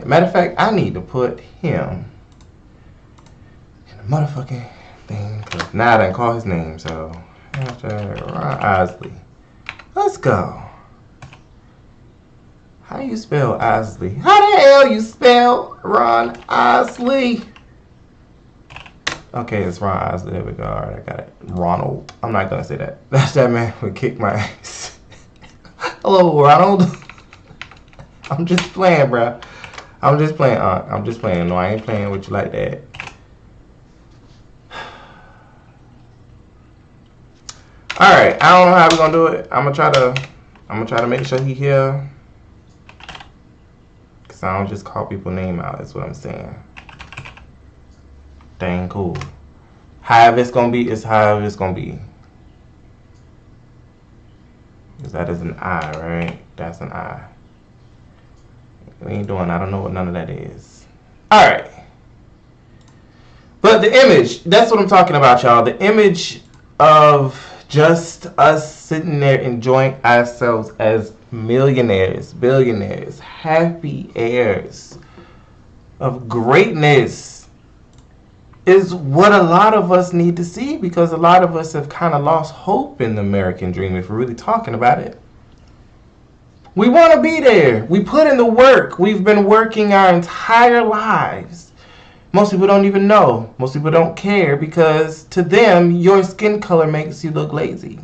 Speaker 1: Matter of fact, I need to put him in the motherfucking thing, because now I didn't call his name, so Ron Isley. Let's go. How do you spell Isley? How the hell you spell Ron Isley? Okay, it's Ron Isley. There we go. Alright, I got it. Ronald. I'm not gonna say that. That man would kick my ass. Hello, Ronald. I'm just playing, bro. I'm just playing. No, I ain't playing with you like that. Alright, I don't know how we're gonna do it. I'm gonna try to make sure he here. Cause I don't just call people's name out, that's what I'm saying. Dang cool. However it's gonna be, it's however it's gonna be. Cause that is an I, right? That's an I. We ain't doing, I don't know what none of that is. Alright. But the image, that's what I'm talking about, y'all. The image of just us sitting there enjoying ourselves as millionaires, billionaires, happy heirs of greatness is what a lot of us need to see, because a lot of us have kind of lost hope in the American dream if we're really talking about it. We want to be there. We put in the work. We've been working our entire lives. Most people don't even know. Most people don't care, because to them, your skin color makes you look lazy.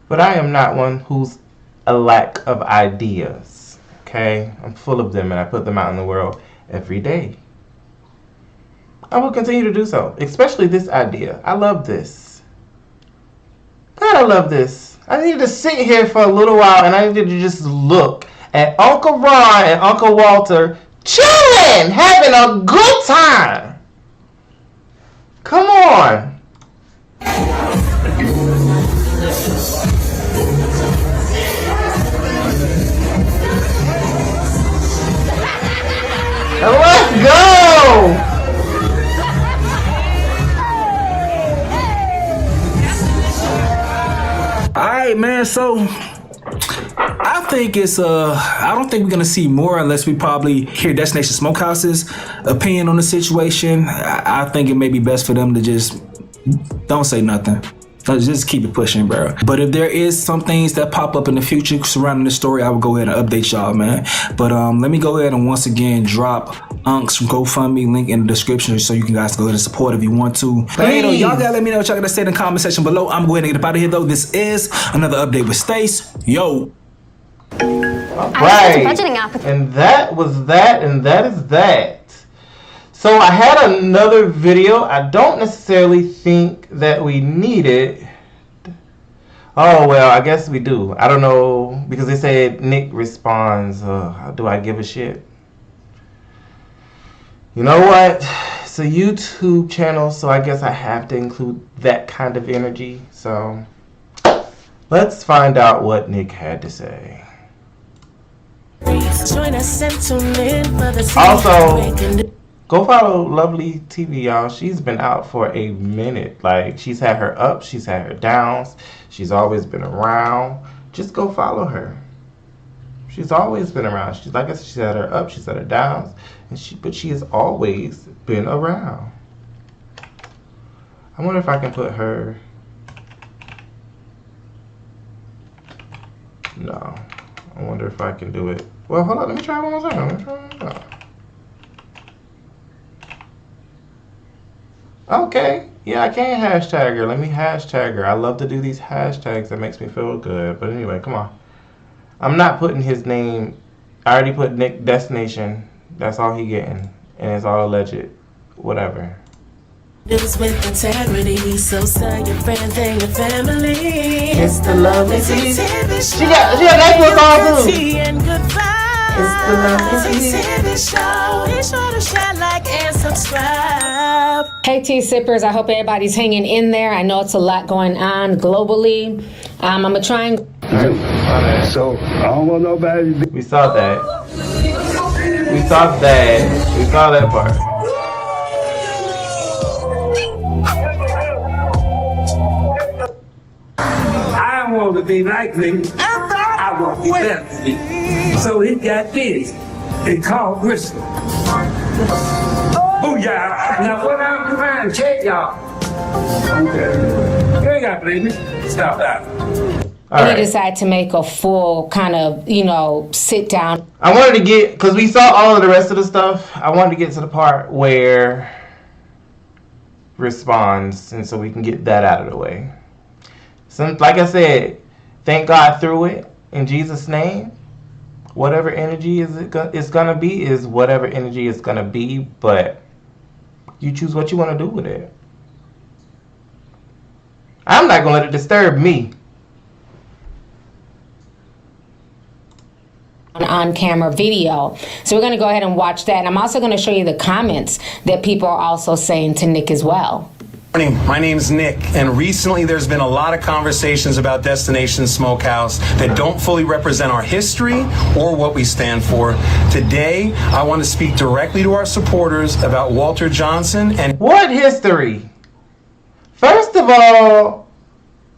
Speaker 1: But I am not one who's a lack of ideas. Okay? I'm full of them, and I put them out in the world every day. I will continue to do so, especially this idea. I love this. God, I love this. I need to sit here for a little while, and I need to just look at Uncle Ron and Uncle Walter chilling, having a good time. Come on. Let's go.
Speaker 5: Alright, man, so I think it's I don't think we're gonna see more unless we probably hear Destination Smokehouse's opinion on the situation. I think it may be best for them to just don't say nothing. Just keep it pushing, bro. But if there is some things that pop up in the future surrounding the story, I will go ahead and update y'all, man. But let me go ahead and once again drop Unc's GoFundMe link in the description so you can guys go ahead and support if you want to. But hey, though, y'all gotta let me know what y'all gotta say in the comment section below. I'm going to get up out of here, though. This is another update with Stace. Yo.
Speaker 1: Right. And that was that, and that is that. So I had another video. I don't necessarily think that we need it. Oh, well, I guess we do. I don't know, because they said Nick responds. Do I give a shit? You know what? It's a YouTube channel, so I guess I have to include that kind of energy. So let's find out what Nick had to say. Also, go follow Lovely TV, y'all. She's been out for a minute. Like, she's had her ups, she's had her downs. She's always been around. Just go follow her. She's always been around. She's, like I said, she's had her ups, she's had her downs, but she has always been around. I wonder if I can put her No. I wonder if I can do it. Well, hold on. Let me try one more time. Okay. Yeah, I can hashtag her. Let me hashtag her. I love to do these hashtags. That makes me feel good. But anyway, come on. I'm not putting his name. I already put Nick Destination. That's all he getting. And it's all alleged. Whatever.
Speaker 10: News with integrity, so tell your friends and your family.
Speaker 1: It's the Lovely Tea. She got Netflix on too. It's the Lovely Tea.
Speaker 10: Show. Be sure to share, like, and subscribe.
Speaker 11: Hey Tea Sippers, I hope everybody's hanging in there. I know it's a lot going on globally. I'm gonna try and.
Speaker 9: So I don't want nobody.
Speaker 1: We saw that. We saw that. We saw that part.
Speaker 9: I want to be like me. I want to be better than me. So he got this. It's called Bristol. Oh yeah. Now what I'm trying to check y'all. Okay. You ain't got to believe me. Stop that.
Speaker 11: And he decided to make a full kind of, sit down.
Speaker 1: I wanted to get, because we saw all of the rest of the stuff, I wanted to get to the part where responds, and so we can get that out of the way. So, like I said, thank God through it, in Jesus' name. Whatever energy it's going to be is whatever energy it's going to be, but you choose what you want to do with it. I'm not going to let it disturb me.
Speaker 11: On-camera video. So we're going to go ahead and watch that. And I'm also going to show you the comments that people are also saying to Nick as well.
Speaker 4: Morning. My name's Nick, and recently there's been a lot of conversations about Destination Smokehouse that don't fully represent our history or what we stand for. Today, I want to speak directly to our supporters about Walter Johnson and...
Speaker 1: What history? First of all,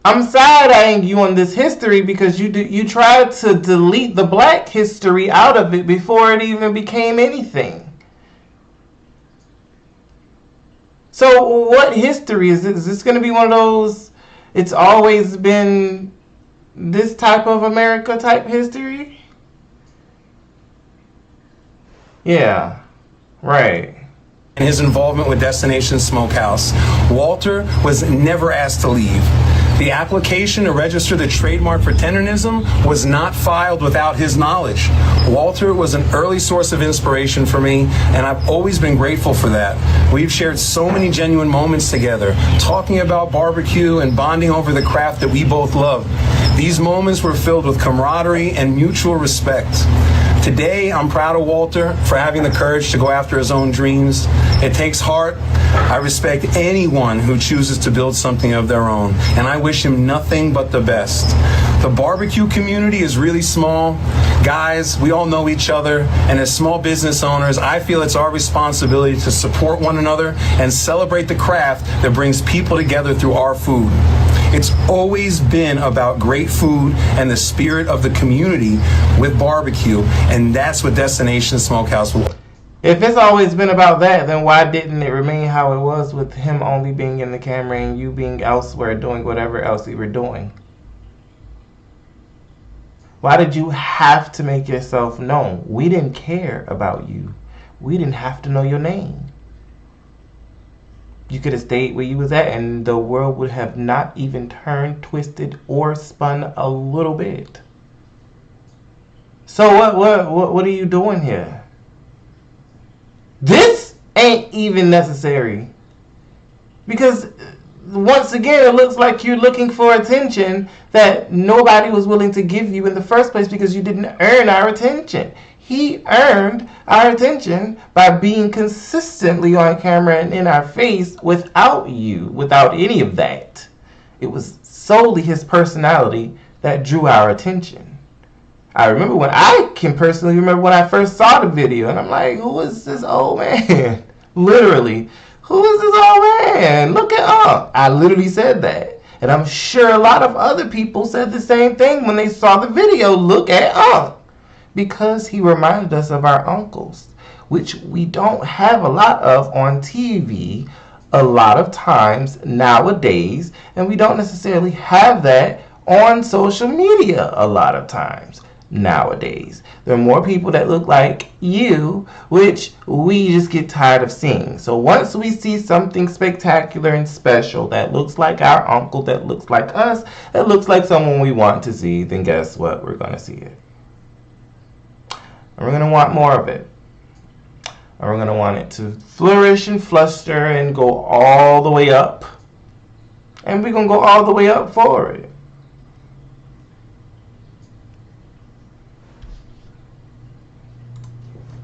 Speaker 1: I'm side-eyeing you on this history because you tried to delete the black history out of it before it even became anything. So what history is this? Is this going to be one of those, it's always been this type of America type history? Yeah, right.
Speaker 4: And his involvement with Destination Smokehouse. Walter was never asked to leave. The application to register the trademark for tenderism was not filed without his knowledge. Walter was an early source of inspiration for me, and I've always been grateful for that. We've shared so many genuine moments together, talking about barbecue and bonding over the craft that we both love. These moments were filled with camaraderie and mutual respect. Today, I'm proud of Walter for having the courage to go after his own dreams. It takes heart. I respect anyone who chooses to build something of their own, and I wish him nothing but the best. The barbecue community is really small. Guys, we all know each other, and as small business owners, I feel it's our responsibility to support one another and celebrate the craft that brings people together through our food. It's always been about great food and the spirit of the community with barbecue, and that's what Destination Smokehouse will.
Speaker 1: If it's always been about that, then why didn't it remain how it was with him only being in the camera and you being elsewhere doing whatever else you were doing? Why did you have to make yourself known? We didn't care about you. We didn't have to know your name. You could have stayed where you was at and the world would have not even turned, twisted, or spun a little bit. So what are you doing here? This ain't even necessary. Because once again, it looks like you're looking for attention that nobody was willing to give you in the first place because you didn't earn our attention. He earned our attention by being consistently on camera and in our face without you, without any of that. It was solely his personality that drew our attention. I can personally remember when I first saw the video and I'm like, who is this old man? Literally, who is this old man? Look at I literally said that. And I'm sure a lot of other people said the same thing when they saw the video. Look at because he reminded us of our uncles, which we don't have a lot of on TV a lot of times nowadays, and we don't necessarily have that on social media a lot of times nowadays. There are more people that look like you, which we just get tired of seeing. So once we see something spectacular and special that looks like our uncle, that looks like us, that looks like someone we want to see, then guess what? We're going to see it. And we're going to want more of it. And we're going to want it to flourish and fluster and go all the way up. And we're going to go all the way up for it.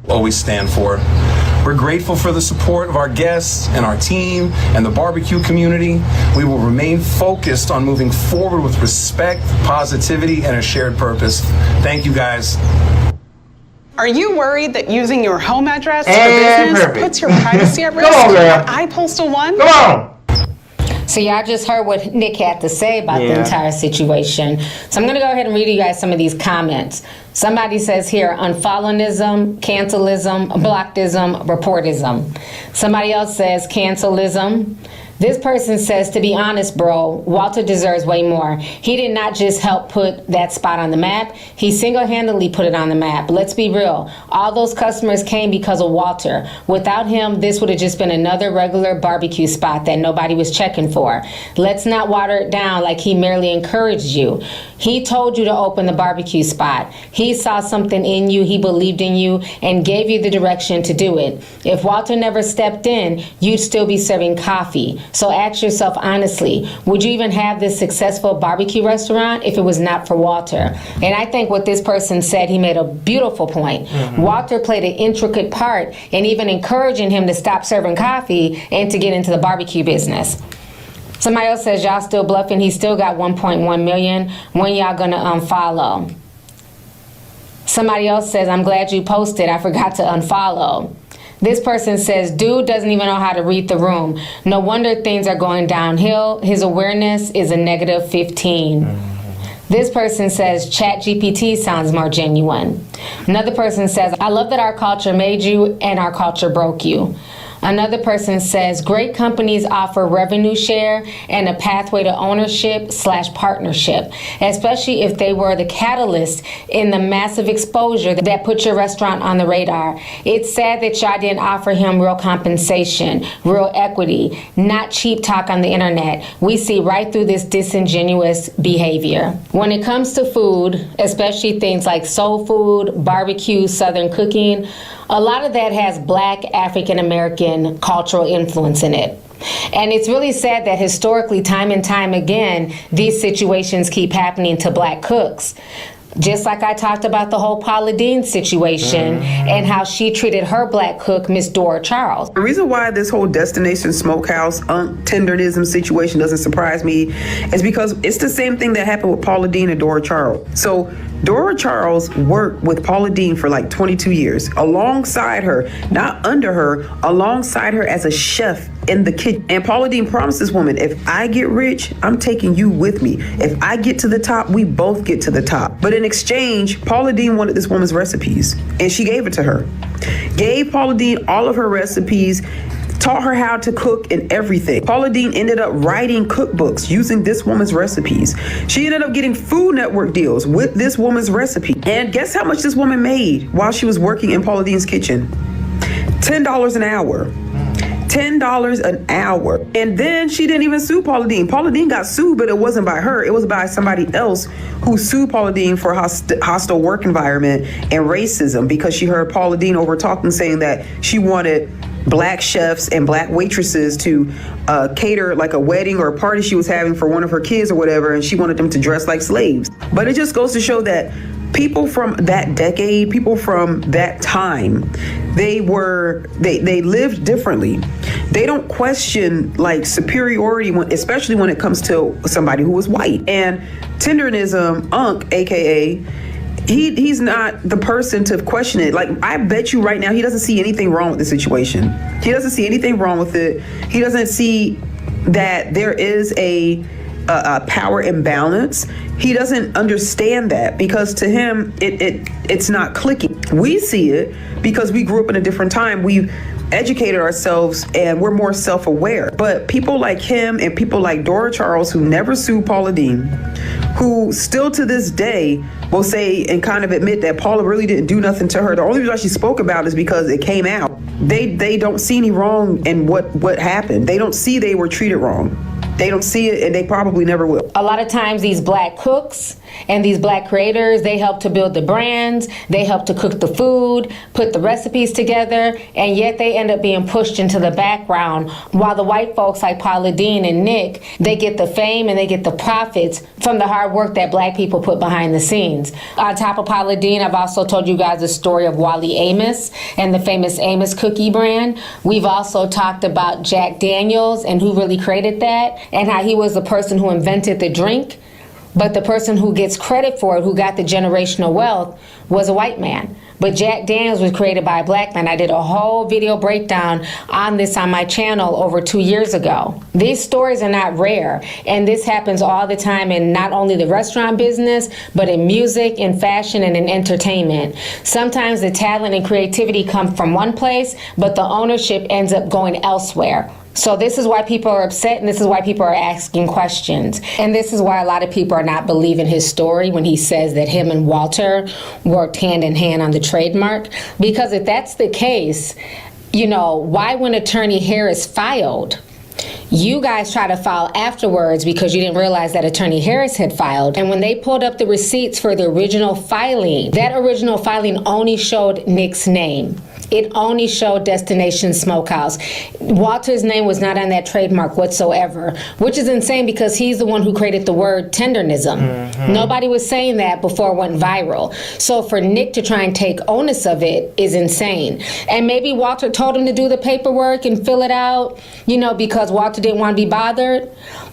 Speaker 4: Always stand for. We're grateful for the support of our guests and our team and the barbecue community. We will remain focused on moving forward with respect, positivity, and a shared purpose. Thank you, guys.
Speaker 12: Are you worried that using your home address for
Speaker 1: And
Speaker 12: business
Speaker 1: perfect.
Speaker 12: puts your privacy at risk?
Speaker 1: Come on, girl.
Speaker 12: iPostal One?
Speaker 1: Come on.
Speaker 11: So y'all just heard what Nick had to say about the
Speaker 1: Yeah.
Speaker 11: entire situation. So I'm going to go ahead and read you guys some of these comments. Somebody says here, unfollowism, cancelism, blockism, reportism. Somebody else says cancelism. This person says, to be honest, bro, Walter deserves way more. He did not just help put that spot on the map. He single-handedly put it on the map. Let's be real. All those customers came because of Walter. Without him, this would have just been another regular barbecue spot that nobody was checking for. Let's not water it down like he merely encouraged you. He told you to open the barbecue spot. He saw something in you, he believed in you, and gave you the direction to do it. If Walter never stepped in, you'd still be serving coffee. So ask yourself honestly, would you even have this successful barbecue restaurant if it was not for Walter? And I think what this person said, he made a beautiful point. Walter played an intricate part in even encouraging him to stop serving coffee and to get into the barbecue business. Somebody else says, y'all still bluffing. He still got 1.1 million. When y'all gonna unfollow? Somebody else says, I'm glad you posted. I forgot to unfollow. This person says, dude doesn't even know how to read the room. No wonder things are going downhill. His awareness is a negative 15. This person says, ChatGPT sounds more genuine. Another person says, I love that our culture made you and our culture broke you. Another person says, great companies offer revenue share and a pathway to ownership/partnership, especially if they were the catalyst in the massive exposure that put your restaurant on the radar. It's sad that y'all didn't offer him real compensation, real equity, not cheap talk on the internet. We see right through this disingenuous behavior. When it comes to food, especially things like soul food, barbecue, Southern cooking, a lot of that has Black, African American cultural influence in it. And it's really sad that historically, time and time again, these situations keep happening to Black cooks. Just like I talked about the whole Paula Deen situation and how she treated her Black cook, Miss Dora Charles.
Speaker 13: The reason why this whole Destination Smokehouse tenderism situation doesn't surprise me is because it's the same thing that happened with Paula Deen and Dora Charles. So Dora Charles worked with Paula Deen for like 22 years, alongside her, not under her, alongside her as a chef in the kitchen. And Paula Deen promised this woman, if I get rich, I'm taking you with me. If I get to the top, we both get to the top. But in exchange, Paula Deen wanted this woman's recipes, and she gave it to her. Gave Paula Deen all of her recipes, taught her how to cook and everything. Paula Deen ended up writing cookbooks using this woman's recipes. She ended up getting Food Network deals with this woman's recipe. And guess how much this woman made while she was working in Paula Deen's kitchen? $10 an hour. $10 an hour. And then she didn't even sue Paula Deen. Paula Deen got sued, but it wasn't by her. It was by somebody else who sued Paula Deen for hostile work environment and racism, because she heard Paula Deen over talking, saying that she wanted Black chefs and Black waitresses to cater like a wedding or a party she was having for one of her kids or whatever, and she wanted them to dress like slaves. But it just goes to show that people from that decade, people from that time, they lived differently. They don't question like superiority, especially when it comes to somebody who was white. And tenderism, Unc, aka, he's not the person to question it. Like, I bet you right now he doesn't see anything wrong with the situation. He doesn't see anything wrong with it. He doesn't see that there is a power imbalance. He doesn't understand that, because to him it's not clicking. We see it because we grew up in a different time. We've educated ourselves and we're more self-aware. But people like him and people like Dora Charles, who never sued Paula Deen, who still to this day will say and kind of admit that Paula really didn't do nothing to her. The only reason she spoke about it is because it came out. They don't see any wrong in what happened. They don't see they were treated wrong. They don't see it, and they probably never will.
Speaker 11: A lot of times these black cooks and these black creators, they help to build the brands, they help to cook the food, put the recipes together, and yet they end up being pushed into the background, while the white folks like Paula Deen and Nick, they get the fame and they get the profits from the hard work that black people put behind the scenes. On top of Paula Deen, I've also told you guys the story of Wally Amos and the famous Amos cookie brand. We've also talked about Jack Daniels and who really created that, and how he was the person who invented the drink, but the person who gets credit for it, who got the generational wealth, was a white man. But Jack Daniels was created by a black man. I did a whole video breakdown on this on my channel over 2 years ago. These stories are not rare, and this happens all the time in not only the restaurant business, but in music, in fashion, and in entertainment. Sometimes the talent and creativity come from one place, but the ownership ends up going elsewhere. So this is why people are upset, and this is why people are asking questions. And this is why a lot of people are not believing his story when he says that him and Walter worked hand in hand on the trademark. Because if that's the case, you know, why when Attorney Harris filed, you guys try to file afterwards because you didn't realize that Attorney Harris had filed. And when they pulled up the receipts for the original filing, that original filing only showed Nick's name. It only showed Destination Smokehouse. Walter's name was not on that trademark whatsoever, which is insane because he's the one who created the word tendernism. Mm-hmm. Nobody was saying that before it went viral. So for Nick to try and take onus of it is insane. And maybe Walter told him to do the paperwork and fill it out, you know, because Walter didn't want to be bothered.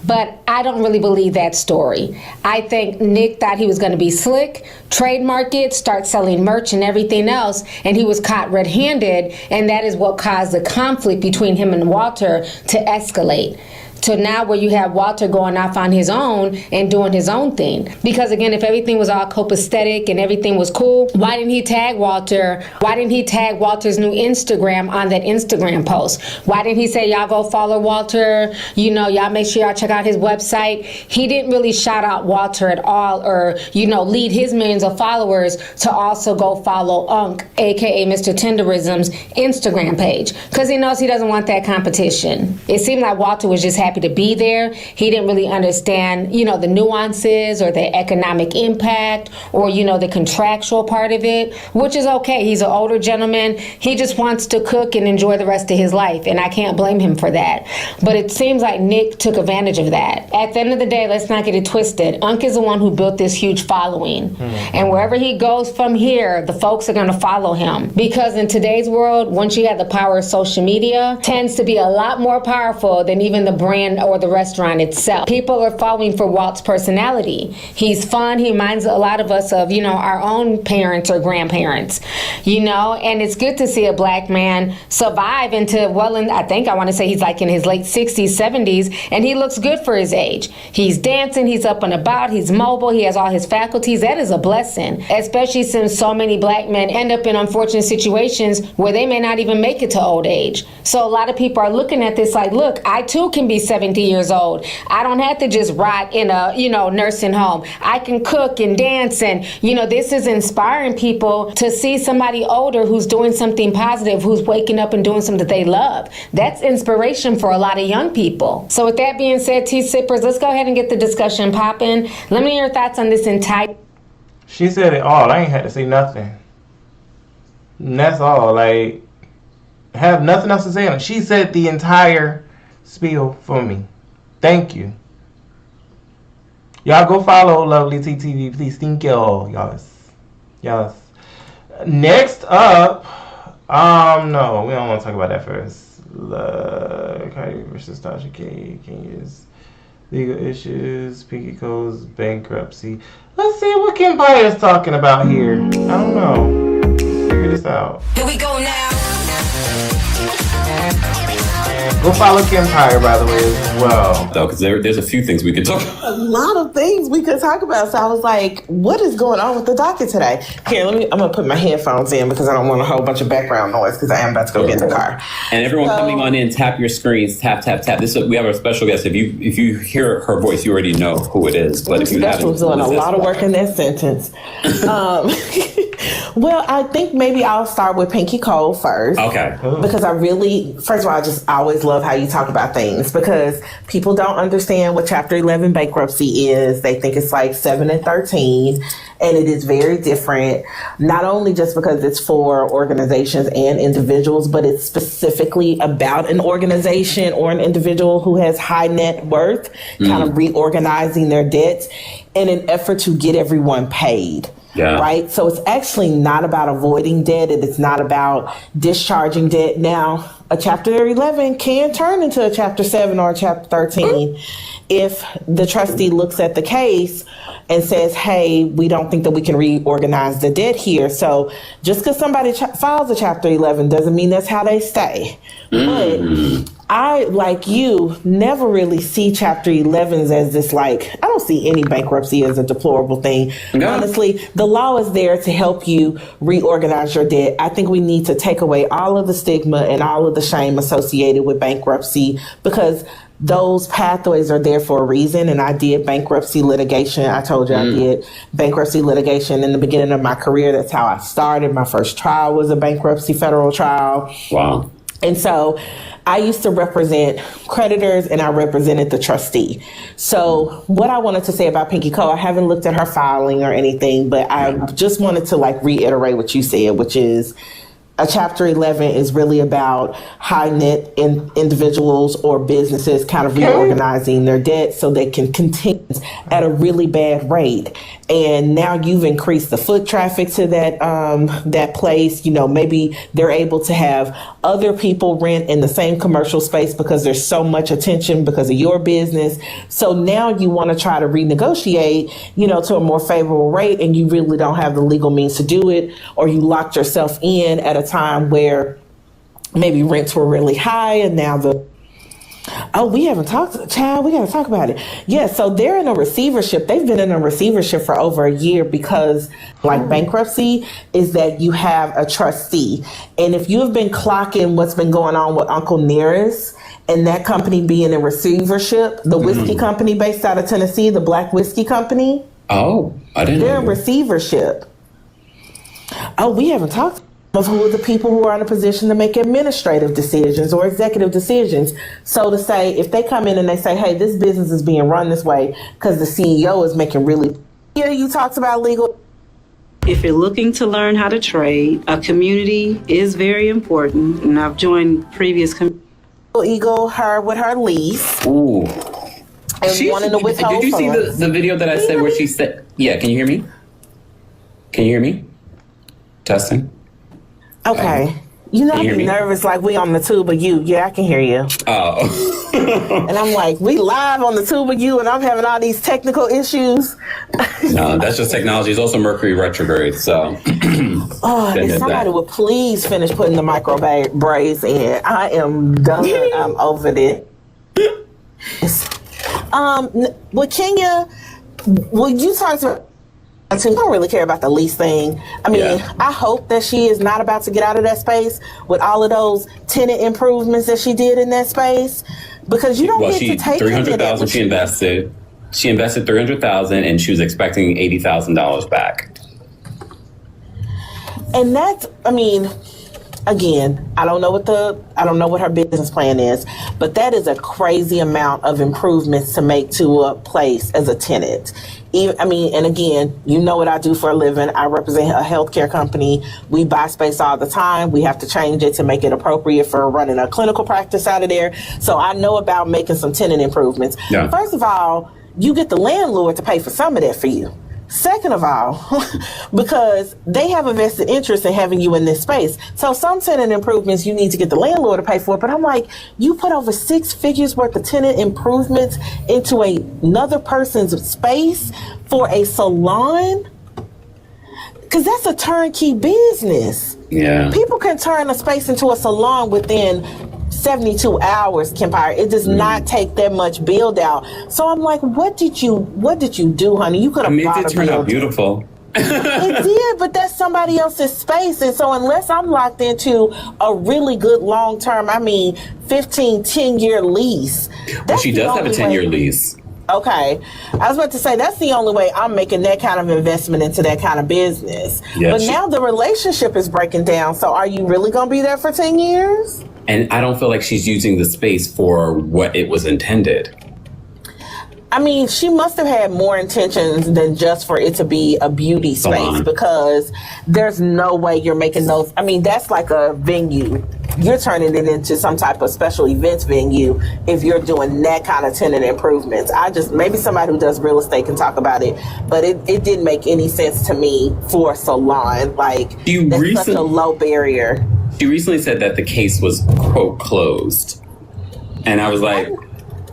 Speaker 11: But I don't really believe that story. I think Nick thought he was going to be slick, trademark it, start selling merch and everything else, and he was caught red-handed, and that is what caused the conflict between him and Walter to escalate. To now where you have Walter going off on his own and doing his own thing. Because again, if everything was all copacetic and everything was cool, why didn't he tag Walter? Why didn't he tag Walter's new Instagram on that Instagram post? Why didn't he say, y'all go follow Walter? You know, y'all make sure y'all check out his website. He didn't really shout out Walter at all, or, you know, lead his millions of followers to also go follow Unc, aka Mr. Tenderism's Instagram page. Because he knows he doesn't want that competition. It seemed like Walter was just happy to be there. He didn't really understand, you know, the nuances or the economic impact or, you know, the contractual part of it, which is okay. He's an older gentleman. He just wants to cook and enjoy the rest of his life, and I can't blame him for that. But it seems like Nick took advantage of that. At the end of the day, let's not get it twisted. Unc is the one who built this huge following. Mm-hmm. And wherever he goes from here, the folks are going to follow him. Because in today's world, once you have the power of social media, tends to be a lot more powerful than even the brand or the restaurant itself. People are following for Walt's personality. He's fun. He reminds a lot of us of, you know, our own parents or grandparents, you know, and it's good to see a black man survive into, well, I think I want to say he's like in his late 60s, 70s, and he looks good for his age. He's dancing, he's up and about, he's mobile, he has all his faculties. That is a blessing, especially since so many black men end up in unfortunate situations where they may not even make it to old age. So a lot of people are looking at this like, look, I too can be 70 years old. I don't have to just rot in a, you know, nursing home. I can cook and dance, and, you know, this is inspiring people to see somebody older who's doing something positive, who's waking up and doing something that they love. That's inspiration for a lot of young people. So with that being said, tea sippers, let's go ahead and get the discussion popping. Let me hear your thoughts on this entire...
Speaker 1: She said it all. I ain't had to say nothing. And that's all. Like, I have nothing else to say on it. She said the entire spiel for me. Thank you. Y'all go follow Lovely TTV, please. Thank y'all. Yes. Next up, no, we don't want to talk about that first. Cardi versus Tasha K. Kenya's legal issues, Pinky Cole's bankruptcy. Let's see what Kim Pyre's talking about here. I don't know. Figure this out.
Speaker 10: Here we go now.
Speaker 1: We'll follow Kim Tyre, by the way, as well.
Speaker 14: Though, because there's a few things we could talk about.
Speaker 15: A lot of things we could talk about. So I was like, what is going on with the docket today? Here, I'm going to put my headphones in because I don't want a whole bunch of background noise because I am about to go get in the car.
Speaker 14: And everyone coming on in, tap your screens, tap, tap, tap. We have a special guest. If you hear her voice, you already know who it is. But if you haven't,
Speaker 15: was doing a lot of work in that sentence. Well, I think maybe I'll start with Pinky Cole first.
Speaker 14: Okay.
Speaker 15: Because first of all, I just always love how you talk about things because people don't understand what Chapter 11 bankruptcy is. They think it's like 7 and 13, and it is very different. Not only just because it's for organizations and individuals, but it's specifically about an organization or an individual who has high net worth, kind of reorganizing their debts in an effort to get everyone paid.
Speaker 14: Yeah.
Speaker 15: Right? So it's actually not about avoiding debt. It is not about discharging debt. Now, a Chapter 11 can turn into a Chapter 7 or a Chapter 13 if the trustee looks at the case and says, hey, we don't think that we can reorganize the debt here. So just because somebody files a Chapter 11 doesn't mean that's how they stay. But I, like you, never really see Chapter 11s as this, like, I don't see any bankruptcy as a deplorable thing. No. Honestly, the law is there to help you reorganize your debt. I think we need to take away all of the stigma and all of the shame associated with bankruptcy because those pathways are there for a reason. And I did bankruptcy litigation. I told you I did bankruptcy litigation in the beginning of my career. That's how I started. My first trial was a bankruptcy federal trial.
Speaker 14: Wow.
Speaker 15: And so I used to represent creditors and I represented the trustee. So what I wanted to say about Pinky Cole, I haven't looked at her filing or anything, but I just wanted to reiterate what you said, which is a Chapter 11 is really about high net individuals or businesses kind of reorganizing their debt so they can continue at a really bad rate. And now you've increased the foot traffic to that place. Maybe they're able to have other people rent in the same commercial space because there's so much attention because of your business. So now you want to try to renegotiate, to a more favorable rate, and you really don't have the legal means to do it, or you locked yourself in at a time where maybe rents were really high and now we haven't talked, child, we got to talk about it. Yeah, so they're in a receivership. They've been in a receivership for over a year because bankruptcy is that you have a trustee. And if you have been clocking what's been going on with Uncle Nearest and that company being in receivership, the whiskey company based out of Tennessee, the Black Whiskey Company.
Speaker 14: Oh, I didn't know.
Speaker 15: They're in receivership. Oh, we haven't talked of who are the people who are in a position to make administrative decisions or executive decisions. So to say, if they come in and they say, hey, this business is being run this way because the CEO is making really... Yeah, you talked about legal...
Speaker 16: If you're looking to learn how to trade, a community is very important. And I've joined previous...
Speaker 15: Eagle her with her lease.
Speaker 14: Ooh.
Speaker 15: And wanting to withhold
Speaker 14: Did you see the video that I said where she said... Yeah, can you hear me? Can you hear me? Testing.
Speaker 15: Okay. I'd be nervous like we on the tube of you. Yeah, I can hear you.
Speaker 14: Oh.
Speaker 15: And I'm like, we live on the tube of you and I'm having all these technical issues.
Speaker 14: No, that's just technology. It's also Mercury retrograde, so.
Speaker 15: If somebody would please finish putting the micro braids in. I am done. I'm over it. With Kenya, you talk to... I don't really care about the lease thing. I mean, I hope that she is not about to get out of that space with all of those tenant improvements that she did in that space, because you don't get to take
Speaker 14: $300,000 she invested. She invested $300,000 and she was expecting $80,000 back.
Speaker 15: And that's, again, I don't know what her business plan is, but that is a crazy amount of improvements to make to a place as a tenant. And again, you know what I do for a living. I represent a healthcare company. We buy space all the time. We have to change it to make it appropriate for running a clinical practice out of there. So I know about making some tenant improvements. Yeah. First of all, you get the landlord to pay for some of that for you. Second of all, because they have a vested interest in having you in this space. So some tenant improvements you need to get the landlord to pay for. But I'm like, you put over 6 figures worth of tenant improvements into another person's space for a salon? Because that's a turnkey business.
Speaker 14: Yeah.
Speaker 15: People can turn a space into a salon within 72 hours, Kempire. It does not take that much build out. So I'm like, what did you do, honey? You could have bought
Speaker 14: it
Speaker 15: a
Speaker 14: turned out
Speaker 15: building.
Speaker 14: beautiful.
Speaker 15: It did, but that's somebody else's space. And so unless I'm locked into a really good long-term, 10-year lease.
Speaker 14: Well, she does have a 10-year lease.
Speaker 15: Okay. I was about to say, that's the only way I'm making that kind of investment into that kind of business.
Speaker 14: Yeah,
Speaker 15: but now the relationship is breaking down. So are you really going to be there for 10 years?
Speaker 14: And I don't feel like she's using the space for what it was intended.
Speaker 15: She must have had more intentions than just for it to be a beauty space, because there's no way you're making those. That's like a venue. You're turning it into some type of special events venue if you're doing that kind of tenant improvements. Maybe somebody who does real estate can talk about it, but it didn't make any sense to me for a salon. That's such a low barrier.
Speaker 14: She recently said that the case was, quote, closed. And I was like,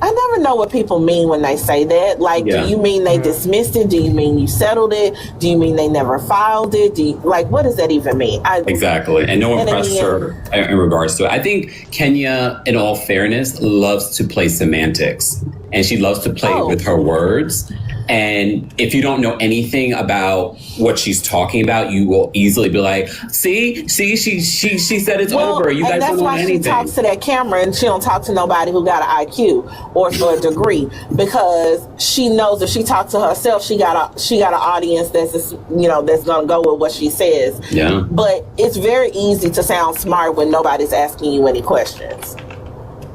Speaker 15: I never know what people mean when they say that. Do you mean they dismissed it? Do you mean you settled it? Do you mean they never filed it? What does that even mean?
Speaker 14: Exactly. And no one pressed her in regards to it. I think Kenya, in all fairness, loves to play semantics. And she loves to play with her words. And if you don't know anything about what she's talking about, you will easily be like, see, she said it's over. You guys don't know anything.
Speaker 15: And that's why she talks to that camera and she don't talk to nobody who got an IQ or a degree, because she knows if she talks to herself, she got an audience that's gonna go with what she says.
Speaker 14: Yeah.
Speaker 15: But it's very easy to sound smart when nobody's asking you any questions.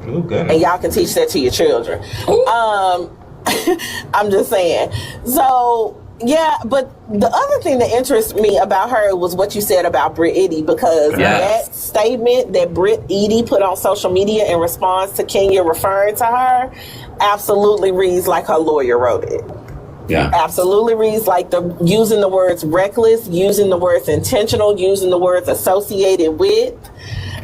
Speaker 1: Ooh, goodness.
Speaker 15: And y'all can teach that to your children. I'm just saying. So, yeah, but the other thing that interests me about her was what you said about Britt Eady, because that statement that Britt Eady put on social media in response to Kenya referring to her absolutely reads like her lawyer wrote it.
Speaker 14: Yeah.
Speaker 15: Absolutely reads like using the words reckless, using the words intentional, using the words associated with,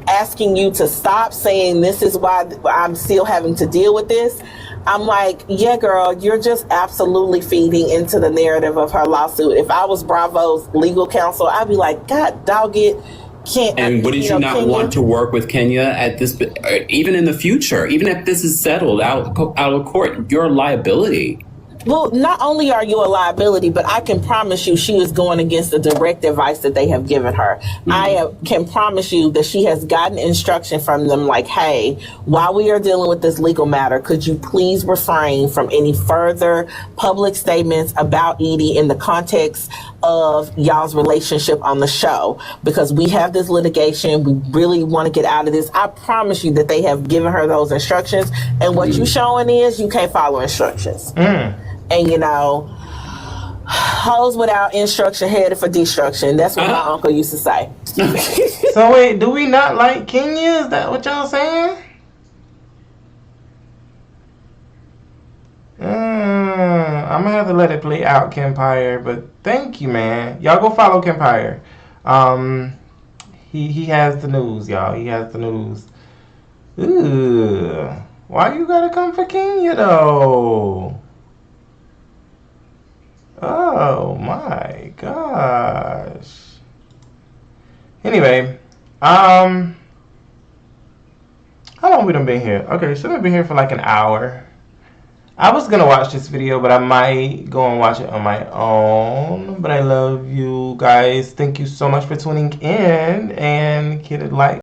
Speaker 15: asking you to stop, saying this is why I'm still having to deal with this. I'm like, yeah, girl, you're just absolutely feeding into the narrative of her lawsuit. If I was Bravo's legal counsel, I'd be like, God, dog it.
Speaker 14: And wouldn't you not want to work with Kenya at this, even in the future, even if this is settled out of court, your liability?
Speaker 15: Well, not only are you a liability, but I can promise you she is going against the direct advice that they have given her. Mm-hmm. I can promise you that she has gotten instruction from them like, hey, while we are dealing with this legal matter, could you please refrain from any further public statements about Edie in the context of y'all's relationship on the show, because we have this litigation. We really want to get out of this. I promise you that they have given her those instructions. And what you showing is you can't follow instructions. And hoes without instruction headed for destruction. That's what my uncle used to say.
Speaker 1: So wait, do we not like Kenya? Is that what y'all saying? I'm gonna have to let it play out, Kempire. But thank you, man. Y'all go follow Kempire. He has the news, y'all. He has the news. Ooh, why you gotta come for Kenya though? Oh my gosh. Anyway, how long we done been here? Okay, so we've been here for like an hour. I was gonna watch this video, but I might go and watch it on my own. But I love you guys. Thank you so much for tuning in, and hit a like.